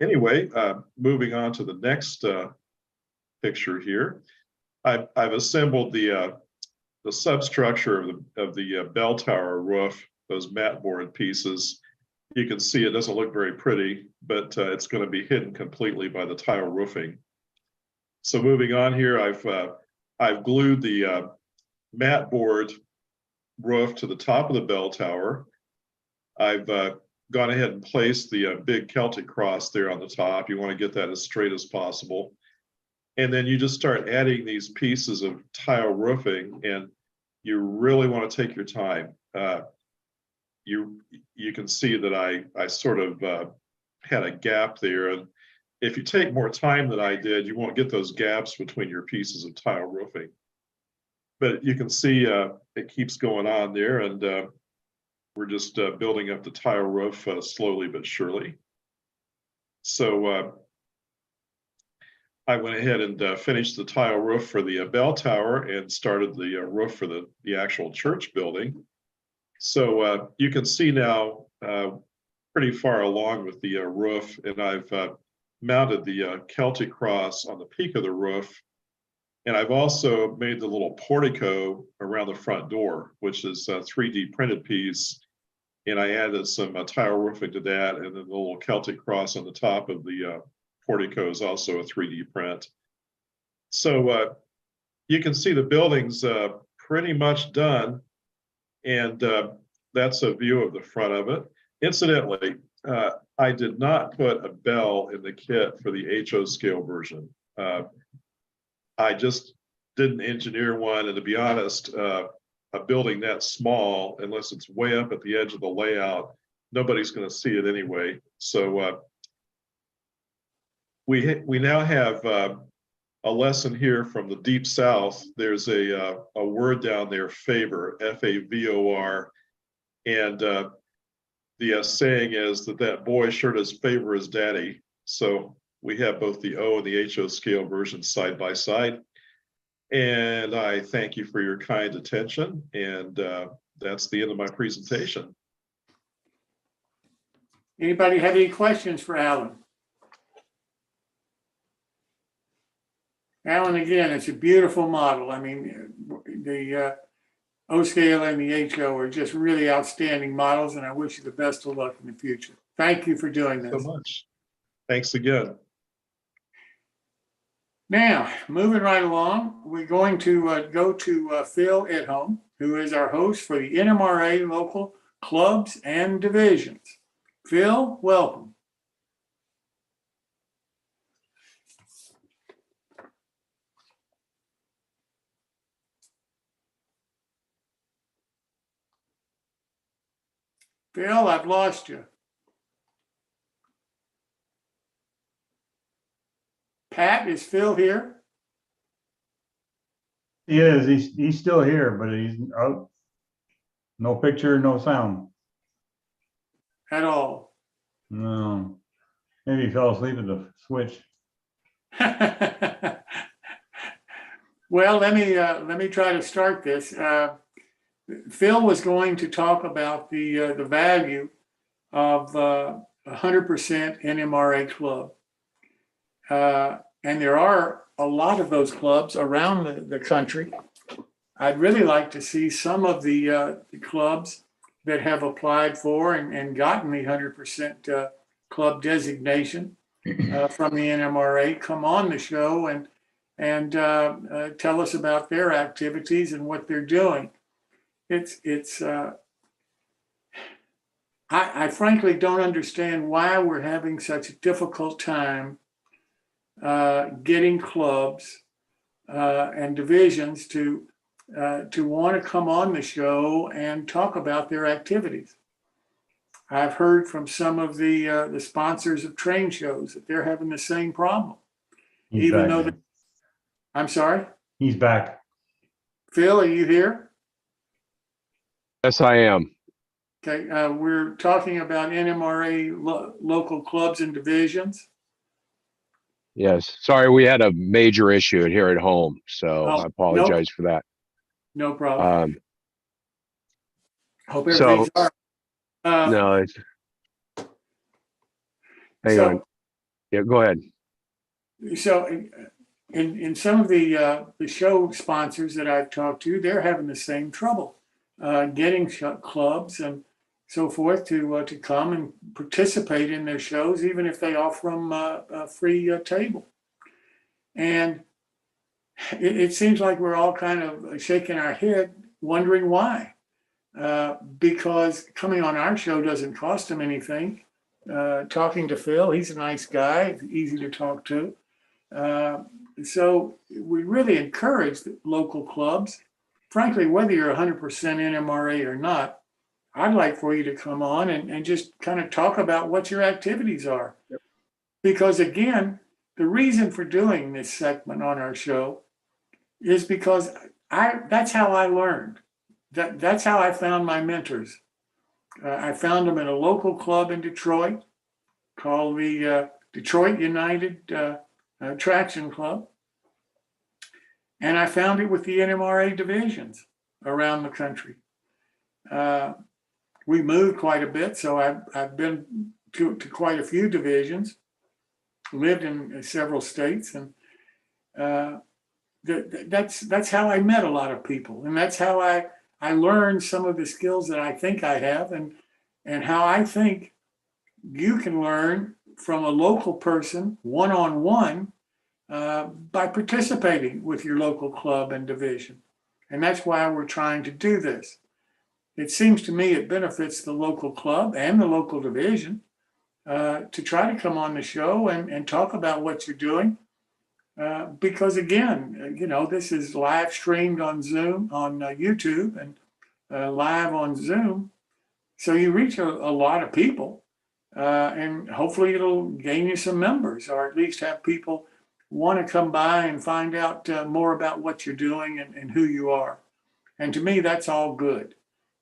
anyway, moving on to the next picture here. I've assembled the substructure of the bell tower roof, those mat board pieces. You can see it doesn't look very pretty, but it's going to be hidden completely by the tile roofing. So moving on here, I've glued the mat board roof to the top of the bell tower. I've gone ahead and placed the big Celtic cross there on the top. You want to get that as straight as possible. And then you just start adding these pieces of tile roofing, and you really want to take your time. You can see that I sort of had a gap there, and if you take more time than I did, you won't get those gaps between your pieces of tile roofing. But you can see it keeps going on there, and we're just building up the tile roof slowly but surely. So I went ahead and finished the tile roof for the bell tower and started the roof for the actual church building. So you can see now pretty far along with the roof, and I've mounted the Celtic cross on the peak of the roof. And I've also made the little portico around the front door, which is a 3D printed piece. And I added some tile roofing to that, and then the little Celtic cross on the top of the portico is also a 3D print. So you can see the building's pretty much done. And that's a view of the front of it. Incidentally, I did not put a bell in the kit for the HO scale version. I just didn't engineer one, and to be honest, a building that small, unless it's way up at the edge of the layout, nobody's going to see it anyway. So we now have a lesson here from the Deep South. There's a word down there, favor, F-A-V-O-R, and the saying is that boy sure does favor his daddy. So we have both the O and the HO scale versions side by side. And I thank you for your kind attention. And that's the end of my presentation. Anybody have any questions for Alan? Alan, again, it's a beautiful model. I mean, the O scale and the HO are just really outstanding models, and I wish you the best of luck in the future. Thank you for doing this. So much. Thanks again. Now, moving right along, we're going to go to Phil Edholm, who is our host for the NMRA local clubs and divisions. Phil, welcome. Phil, I've lost you. Pat, is Phil here? He is. He's still here, but he's out. No picture, no sound. At all? No. Maybe he fell asleep at the switch. Well, let me try to start this. Phil was going to talk about the value of 100% NMRA club. And there are a lot of those clubs around the country. I'd really like to see some of the clubs that have applied for and gotten the 100% club designation from the NMRA come on the show and tell us about their activities and what they're doing. I frankly don't understand why we're having such a difficult time getting clubs and divisions to want to come on the show and talk about their activities. I've heard from some of the sponsors of train shows that they're having the same problem. He's back. I'm sorry? He's back. Phil, are you here? Yes, I am. Okay, we're talking about NMRA local clubs and divisions. Yes. Sorry, we had a major issue here at home, so I apologize for that. No problem. Hope everything's So, all right. no, it's, hang on. Yeah, go ahead. So in some of the show sponsors that I've talked to, they're having the same trouble getting clubs and so forth to come and participate in their shows, even if they offer them a free table. And it seems like we're all kind of shaking our head, wondering why. Because coming on our show doesn't cost them anything. Talking to Phil, he's a nice guy, easy to talk to. So we really encourage the local clubs. Frankly, whether you're 100% NMRA or not, I'd like for you to come on and just kind of talk about what your activities are. Yep. Because again, the reason for doing this segment on our show is because that's how I learned. That's how I found my mentors. I found them in a local club in Detroit called the Detroit United Traction Club. And I found it with the NMRA divisions around the country. We moved quite a bit, so I've been to quite a few divisions, lived in several states, and that's how I met a lot of people, and that's how I learned some of the skills that I think I have, and how I think you can learn from a local person one-on-one by participating with your local club and division. And that's why we're trying to do this. It seems to me it benefits the local club and the local division to try to come on the show and talk about what you're doing. Because again, this is live streamed on Zoom, on YouTube, and live on Zoom. So you reach a lot of people, and hopefully it'll gain you some members, or at least have people want to come by and find out more about what you're doing and who you are. And to me, that's all good,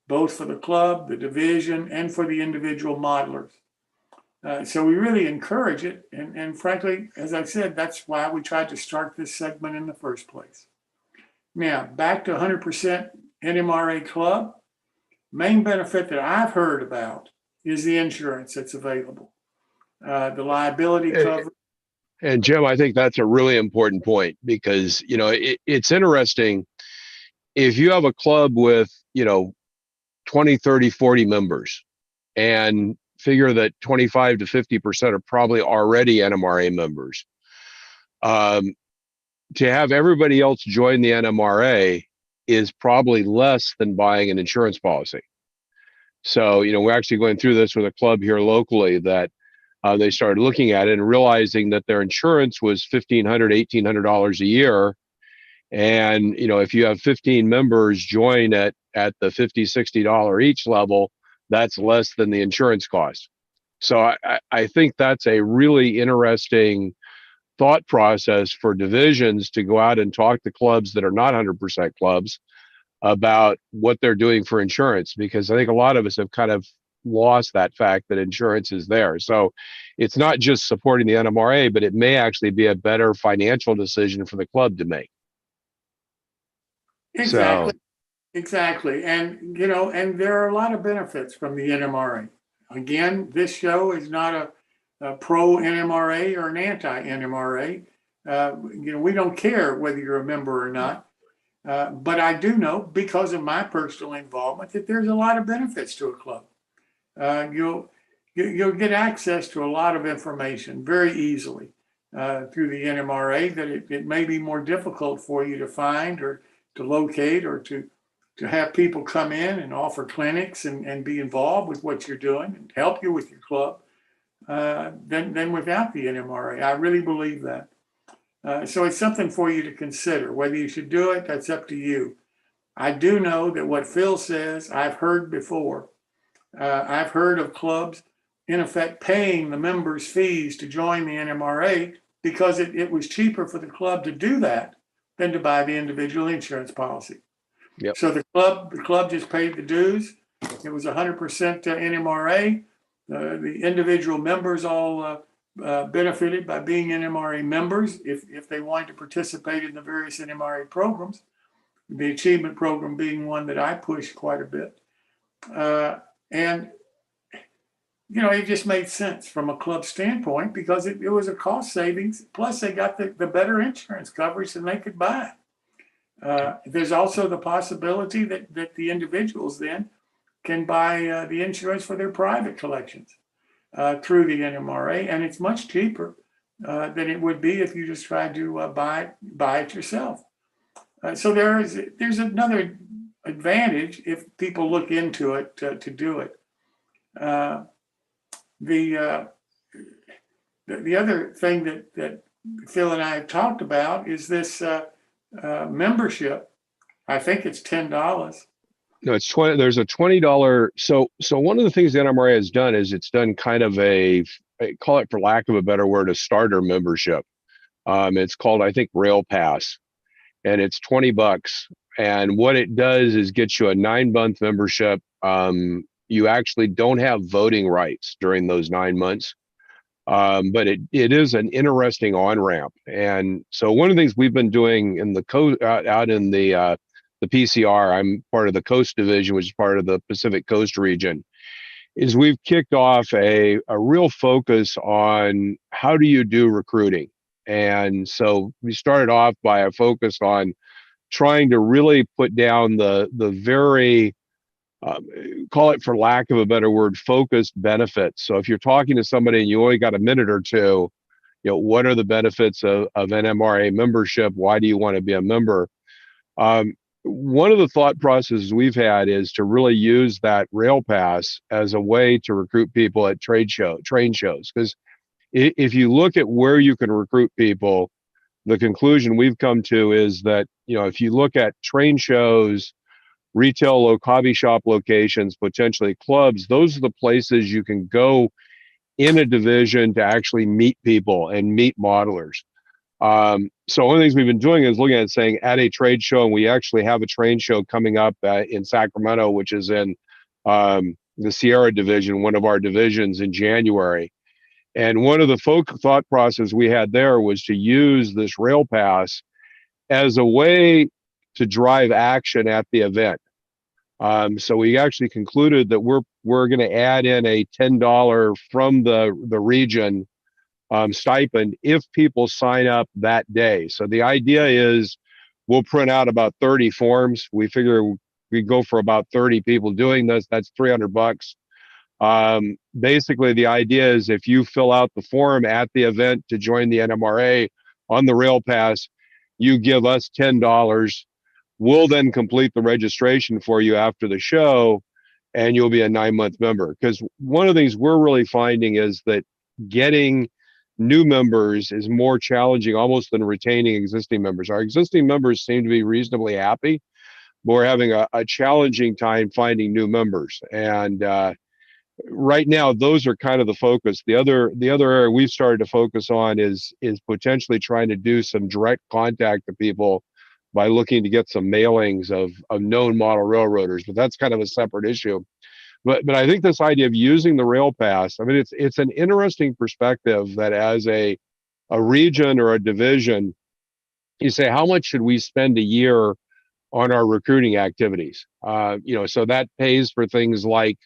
both for the club, the division, and for the individual modelers. So we really encourage it. And frankly, as I said, that's why we tried to start this segment in the first place. Now, back to 100% NMRA Club. Main benefit that I've heard about is the insurance that's available. The liability coverage. And Jim, I think that's a really important point because, you know, it's interesting. If you have a club with, you know, 20, 30, 40 members and figure that 25 to 50% are probably already NMRA members, to have everybody else join the NMRA is probably less than buying an insurance policy. So, you know, we're actually going through this with a club here locally that they started looking at it and realizing that their insurance was $1,500, $1,800 a year. And, you know, if you have 15 members join at the $50, $60 each level, that's less than the insurance cost. So I think that's a really interesting thought process for divisions to go out and talk to clubs that are not 100% clubs about what they're doing for insurance, because I think a lot of us have kind of lost that fact that insurance is there. So it's not just supporting the NMRA, but it may actually be a better financial decision for the club to make. Exactly. Exactly. And, you know, and there are a lot of benefits from the NMRA. Again, this show is not a pro NMRA or an anti NMRA. You know, we don't care whether you're a member or not. But I do know, because of my personal involvement, that there's a lot of benefits to a club. You'll get access to a lot of information very easily through the NMRA that it may be more difficult for you to find or to locate, or to have people come in and offer clinics and be involved with what you're doing and help you with your club than without the NMRA. I really believe that. So it's something for you to consider. Whether you should do it, that's up to you. I do know that what Phil says, I've heard before. I've heard of clubs, in effect, paying the members' fees to join the NMRA because it was cheaper for the club to do that than to buy the individual insurance policy. Yep. So the club just paid the dues. It was 100% NMRA. The individual members all benefited by being NMRA members if they wanted to participate in the various NMRA programs, the achievement program being one that I push quite a bit. And, you know, it just made sense from a club standpoint because it was a cost savings. Plus, they got the better insurance coverage than they could buy. There's also the possibility that the individuals then can buy the insurance for their private collections through the NMRA, and it's much cheaper than it would be if you just tried to buy it yourself. So there's another advantage if people look into it to do it. The other thing that Phil and I have talked about is this membership. I think it's $10. No, it's 20. There's a $20. So one of the things the NMRA has done is it's done kind of I call it, for lack of a better word, a starter membership. It's called, I think, Rail Pass, and it's $20. And what it does is get you a 9-month membership. You actually don't have voting rights during those 9 months. But it is an interesting on-ramp. And so one of the things we've been doing in the out in the PCR, I'm part of the Coast Division, which is part of the Pacific Coast region, is we've kicked off a real focus on how do you do recruiting. And so we started off by a focus on trying to really put down the very, call it, for lack of a better word, focused benefits. So if you're talking to somebody and you only got a minute or two, you know, what are the benefits of NMRA membership? Why do you want to be a member? One of the thought processes we've had is to really use that Rail Pass as a way to recruit people at train shows. Because if you look at where you can recruit people, the conclusion we've come to is that, you know, if you look at train shows, retail hobby shop locations, potentially clubs. Those are the places you can go in a division to actually meet people and meet modelers. So one of the things we've been doing is looking at saying at a trade show, and we actually have a trade show coming up in Sacramento, which is in the Sierra division, one of our divisions, in January. And one of the thought process we had there was to use this rail pass as a way to drive action at the event. So we actually concluded that we're going to add in a $10 from the region stipend if people sign up that day. So the idea is we'll print out about 30 forms. We figure we go for about 30 people doing this. That's $300. Basically, the idea is if you fill out the form at the event to join the NMRA on the rail pass, you give us $10. We'll then complete the registration for you after the show, and you'll be a 9-month member. Because one of the things we're really finding is that getting new members is more challenging almost than retaining existing members. Our existing members seem to be reasonably happy, but we're having a challenging time finding new members. And right now, those are kind of the focus. The other area we've started to focus on is potentially trying to do some direct contact to people by looking to get some mailings of known model railroaders, but that's kind of a separate issue. But I think this idea of using the rail pass, I mean, it's an interesting perspective that as a region or a division, you say, how much should we spend a year on our recruiting activities? So that pays for things like,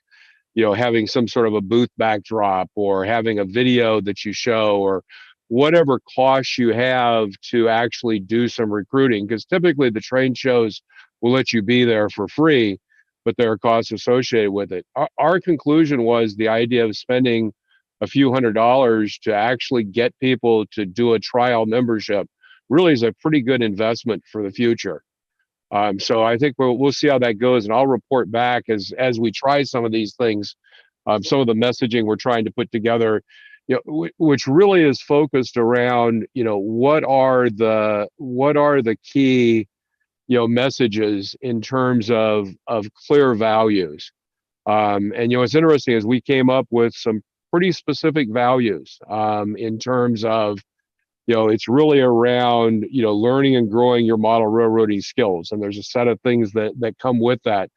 having some sort of a booth backdrop or having a video that you show or whatever costs you have to actually do some recruiting, because typically the trade shows will let you be there for free, but there are costs associated with it. Our conclusion was the idea of spending a few $100s to actually get people to do a trial membership really is a pretty good investment for the future. So I think we'll see how that goes, and I'll report back as we try some of these things, some of the messaging we're trying to put together, which really is focused around, what are the key, messages in terms of clear values. And what's interesting is we came up with some pretty specific values in terms of, it's really around, learning and growing your model railroading skills. And there's a set of things that come with that.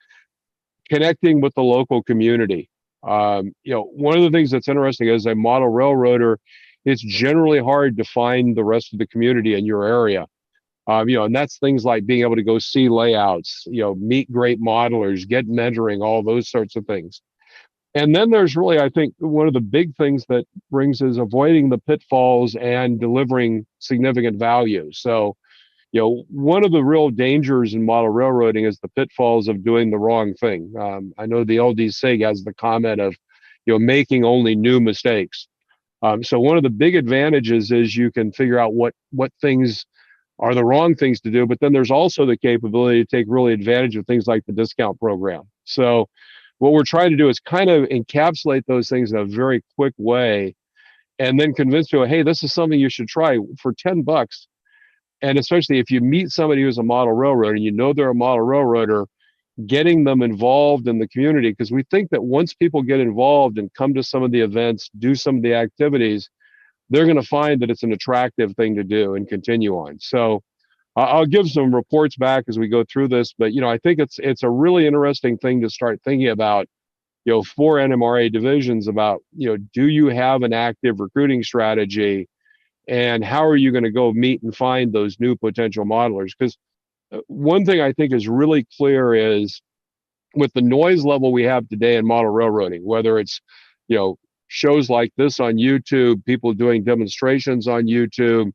Connecting with the local community. One of the things that's interesting is a model railroader, it's generally hard to find the rest of the community in your area. And that's things like being able to go see layouts, meet great modelers, get mentoring, all those sorts of things. And then there's really, I think, one of the big things that brings is avoiding the pitfalls and delivering significant value. So, one of the real dangers in model railroading is the pitfalls of doing the wrong thing. I know the LD SIG has the comment of, making only new mistakes. So one of the big advantages is you can figure out what things are the wrong things to do, but then there's also the capability to take really advantage of things like the discount program. So what we're trying to do is kind of encapsulate those things in a very quick way and then convince you, hey, this is something you should try for $10. And especially if you meet somebody who's a model railroader and they're a model railroader, getting them involved in the community, because we think that once people get involved and come to some of the events, do some of the activities, they're going to find that it's an attractive thing to do and continue on. So I'll give some reports back as we go through this, but I think it's a really interesting thing to start thinking about, for NMRA divisions about, do you have an active recruiting strategy, and how are you going to go meet and find those new potential modelers? Because one thing I think is really clear is with the noise level we have today in model railroading, whether it's, shows like this on YouTube, people doing demonstrations on YouTube,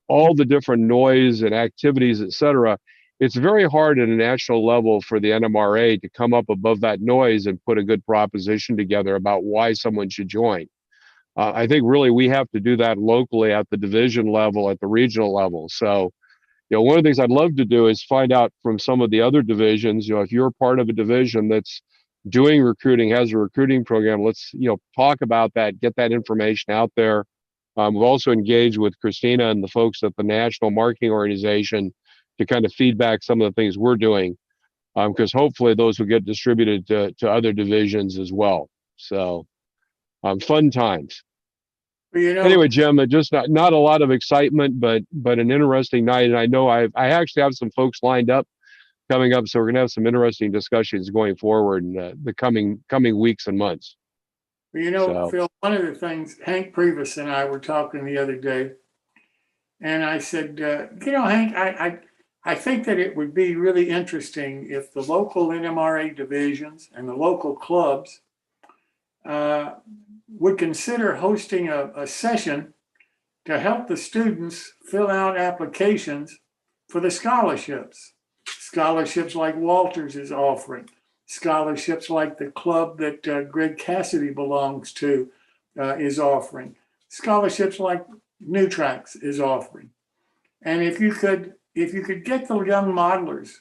all the different noise and activities, et cetera, it's very hard at a national level for the NMRA to come up above that noise and put a good proposition together about why someone should join. I think really we have to do that locally at the division level, at the regional level. So, one of the things I'd love to do is find out from some of the other divisions, if you're part of a division that's doing recruiting, has a recruiting program, let's, talk about that, get that information out there. We've also engaged with Christina and the folks at the National Marketing Organization to kind of feedback some of the things we're doing. Because hopefully those will get distributed to other divisions as well. So fun times. Well, you know, Anyway, Jim, just not a lot of excitement, but an interesting night. And I know I actually have some folks lined up coming up, so we're gonna have some interesting discussions going forward in the coming weeks and months. well, you know, So. Phil, one of the things, Hank Primas and I were talking the other day, and I said, you know, Hank, I think that it would be really interesting if the local NMRA divisions and the local clubs would consider hosting a session to help the students fill out applications for the scholarships. Scholarships like Walters is offering, scholarships like the club that Greg Cassidy belongs to is offering, scholarships like New Tracks is offering. And if you could get the young modelers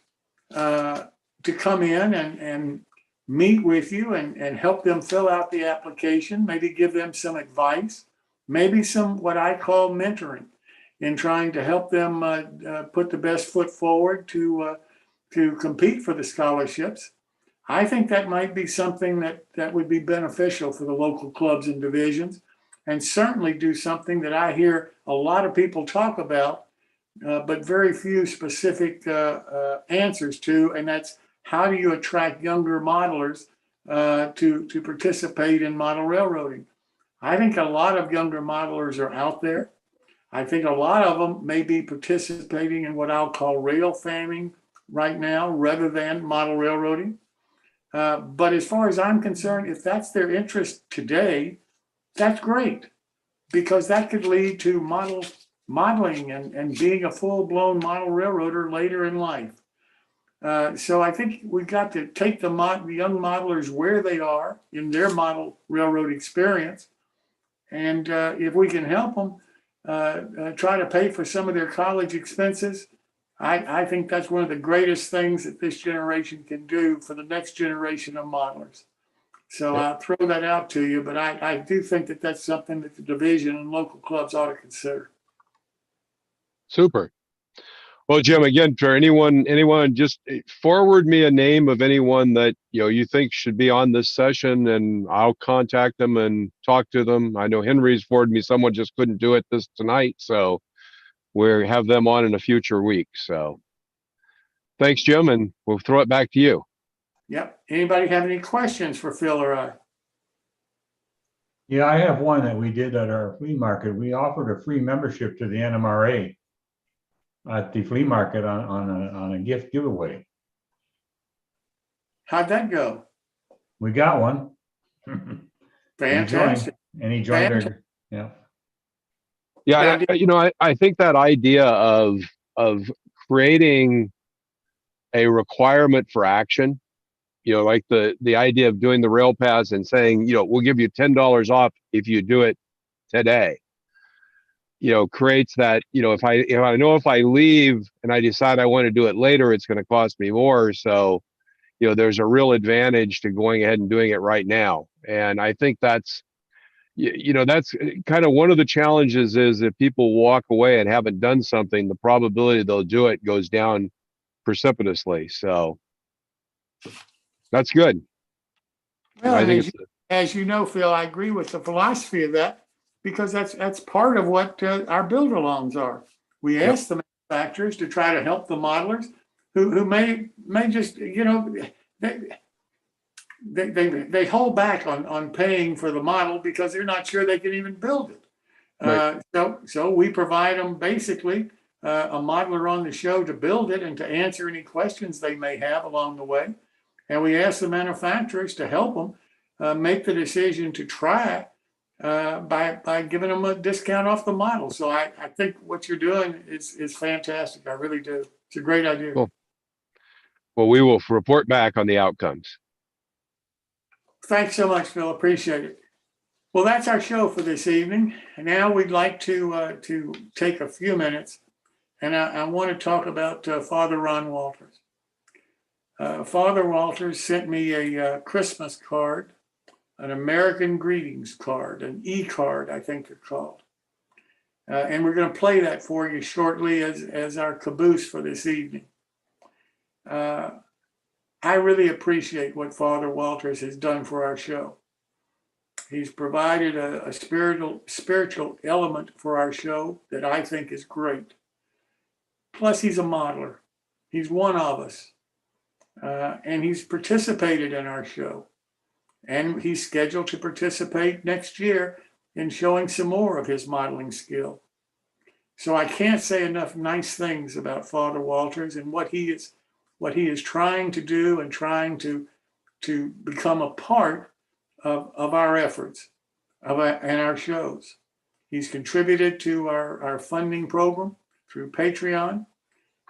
to come in and meet with you and help them fill out the application, maybe give them some advice, maybe some what I call mentoring in trying to help them put the best foot forward to compete for the scholarships. I think that might be something that would be beneficial for the local clubs and divisions, and certainly do something that I hear a lot of people talk about, but very few specific answers to, and that's how do you attract younger modelers to participate in model railroading? I think a lot of younger modelers are out there. I think a lot of them may be participating in what I'll call rail famming right now rather than model railroading. But as far as I'm concerned, if that's their interest today, that's great, because that could lead to modeling and being a full-blown model railroader later in life. So I think we've got to take the young modelers where they are in their model railroad experience. And if we can help them try to pay for some of their college expenses, I think that's one of the greatest things that this generation can do for the next generation of modelers. So I'll throw that out to you, but I do think that that's something that the division and local clubs ought to consider. Super. Well, Jim, again, for anyone, just forward me a name of anyone that you think should be on this session, and I'll contact them and talk to them. I know Henry's forwarded me someone, just couldn't do it tonight, so we'll have them on in a future week. So thanks, Jim, and we'll throw it back to you. Yep. Anybody have any questions for Phil or I? Yeah, I have one that we did at our flea market. We offered a free membership to the NMRA at the flea market on a gift giveaway. How'd that go? We got one. Fantastic. And he joined our, yeah. Yeah, I think that idea of creating a requirement for action, like the idea of doing the rail pass and saying, we'll give you $10 off if you do it today, creates that, if I know if I leave and I decide I want to do it later, it's going to cost me more. So, there's a real advantage to going ahead and doing it right now. And I think that's kind of one of the challenges is if people walk away and haven't done something, the probability they'll do it goes down precipitously. So that's good. Well, I think as you know, Phil, I agree with the philosophy of that, because that's part of what our build-alongs are. We ask the manufacturers to try to help the modelers who may just, they hold back on paying for the model because they're not sure they can even build it. Right. So we provide them basically a modeler on the show to build it and to answer any questions they may have along the way. And we ask the manufacturers to help them make the decision to try by giving them a discount off the model. So I think what you're doing is fantastic. I really do. It's a great idea. Cool. Well, we will report back on the outcomes. Thanks so much, Phil. Appreciate it. Well, that's our show for this evening. And now we'd like to take a few minutes, and I want to talk about Father Ron Walters. Father Walters sent me a Christmas card, an American greetings card, an e-card, I think they're called. And we're going to play that for you shortly as our caboose for this evening. I really appreciate what Father Walters has done for our show. He's provided a spiritual element for our show that I think is great. Plus, he's a modeler. He's one of us. And he's participated in our show. And he's scheduled to participate next year in showing some more of his modeling skill. So I can't say enough nice things about Father Walters and what he is trying to do and trying to become a part of our efforts and our shows. He's contributed to our funding program through Patreon,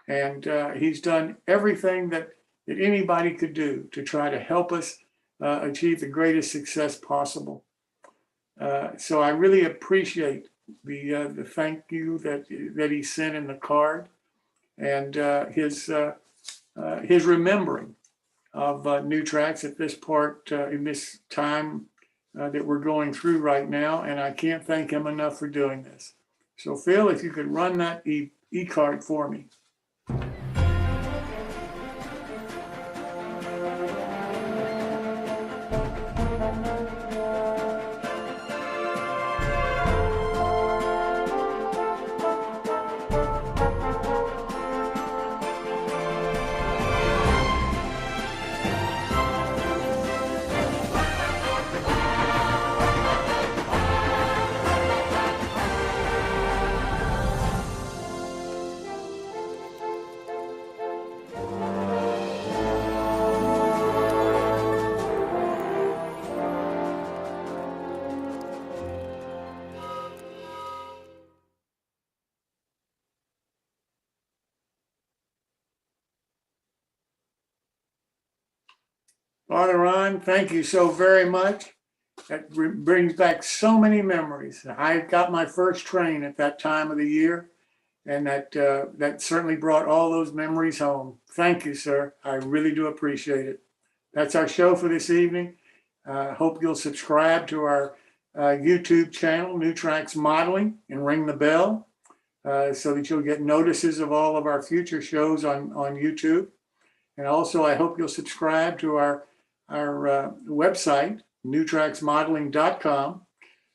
and he's done everything that anybody could do to try to help us achieve the greatest success possible. So I really appreciate the thank you that he sent in the card, and his remembering of New Tracks at this part in this time that we're going through right now, and I can't thank him enough for doing this. So Phil, if you could run that e-card for me. Father Ron, thank you so very much. That brings back so many memories. I got my first train at that time of the year, and that certainly brought all those memories home. Thank you, sir. I really do appreciate it. That's our show for this evening. Hope you'll subscribe to our YouTube channel, New Tracks Modeling, and ring the bell so that you'll get notices of all of our future shows on YouTube. And also, I hope you'll subscribe to our website, newtracksmodeling.com,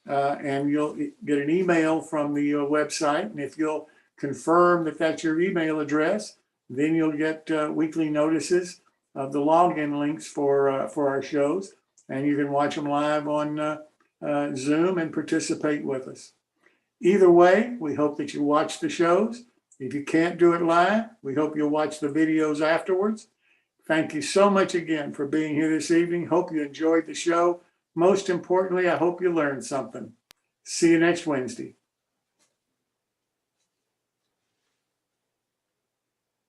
and you'll get an email from the website. And if you'll confirm that that's your email address, then you'll get weekly notices of the login links for our shows, and you can watch them live on Zoom and participate with us. Either way, we hope that you watch the shows. If you can't do it live, we hope you'll watch the videos afterwards. Thank you so much again for being here this evening. Hope you enjoyed the show. Most importantly, I hope you learned something. See you next Wednesday.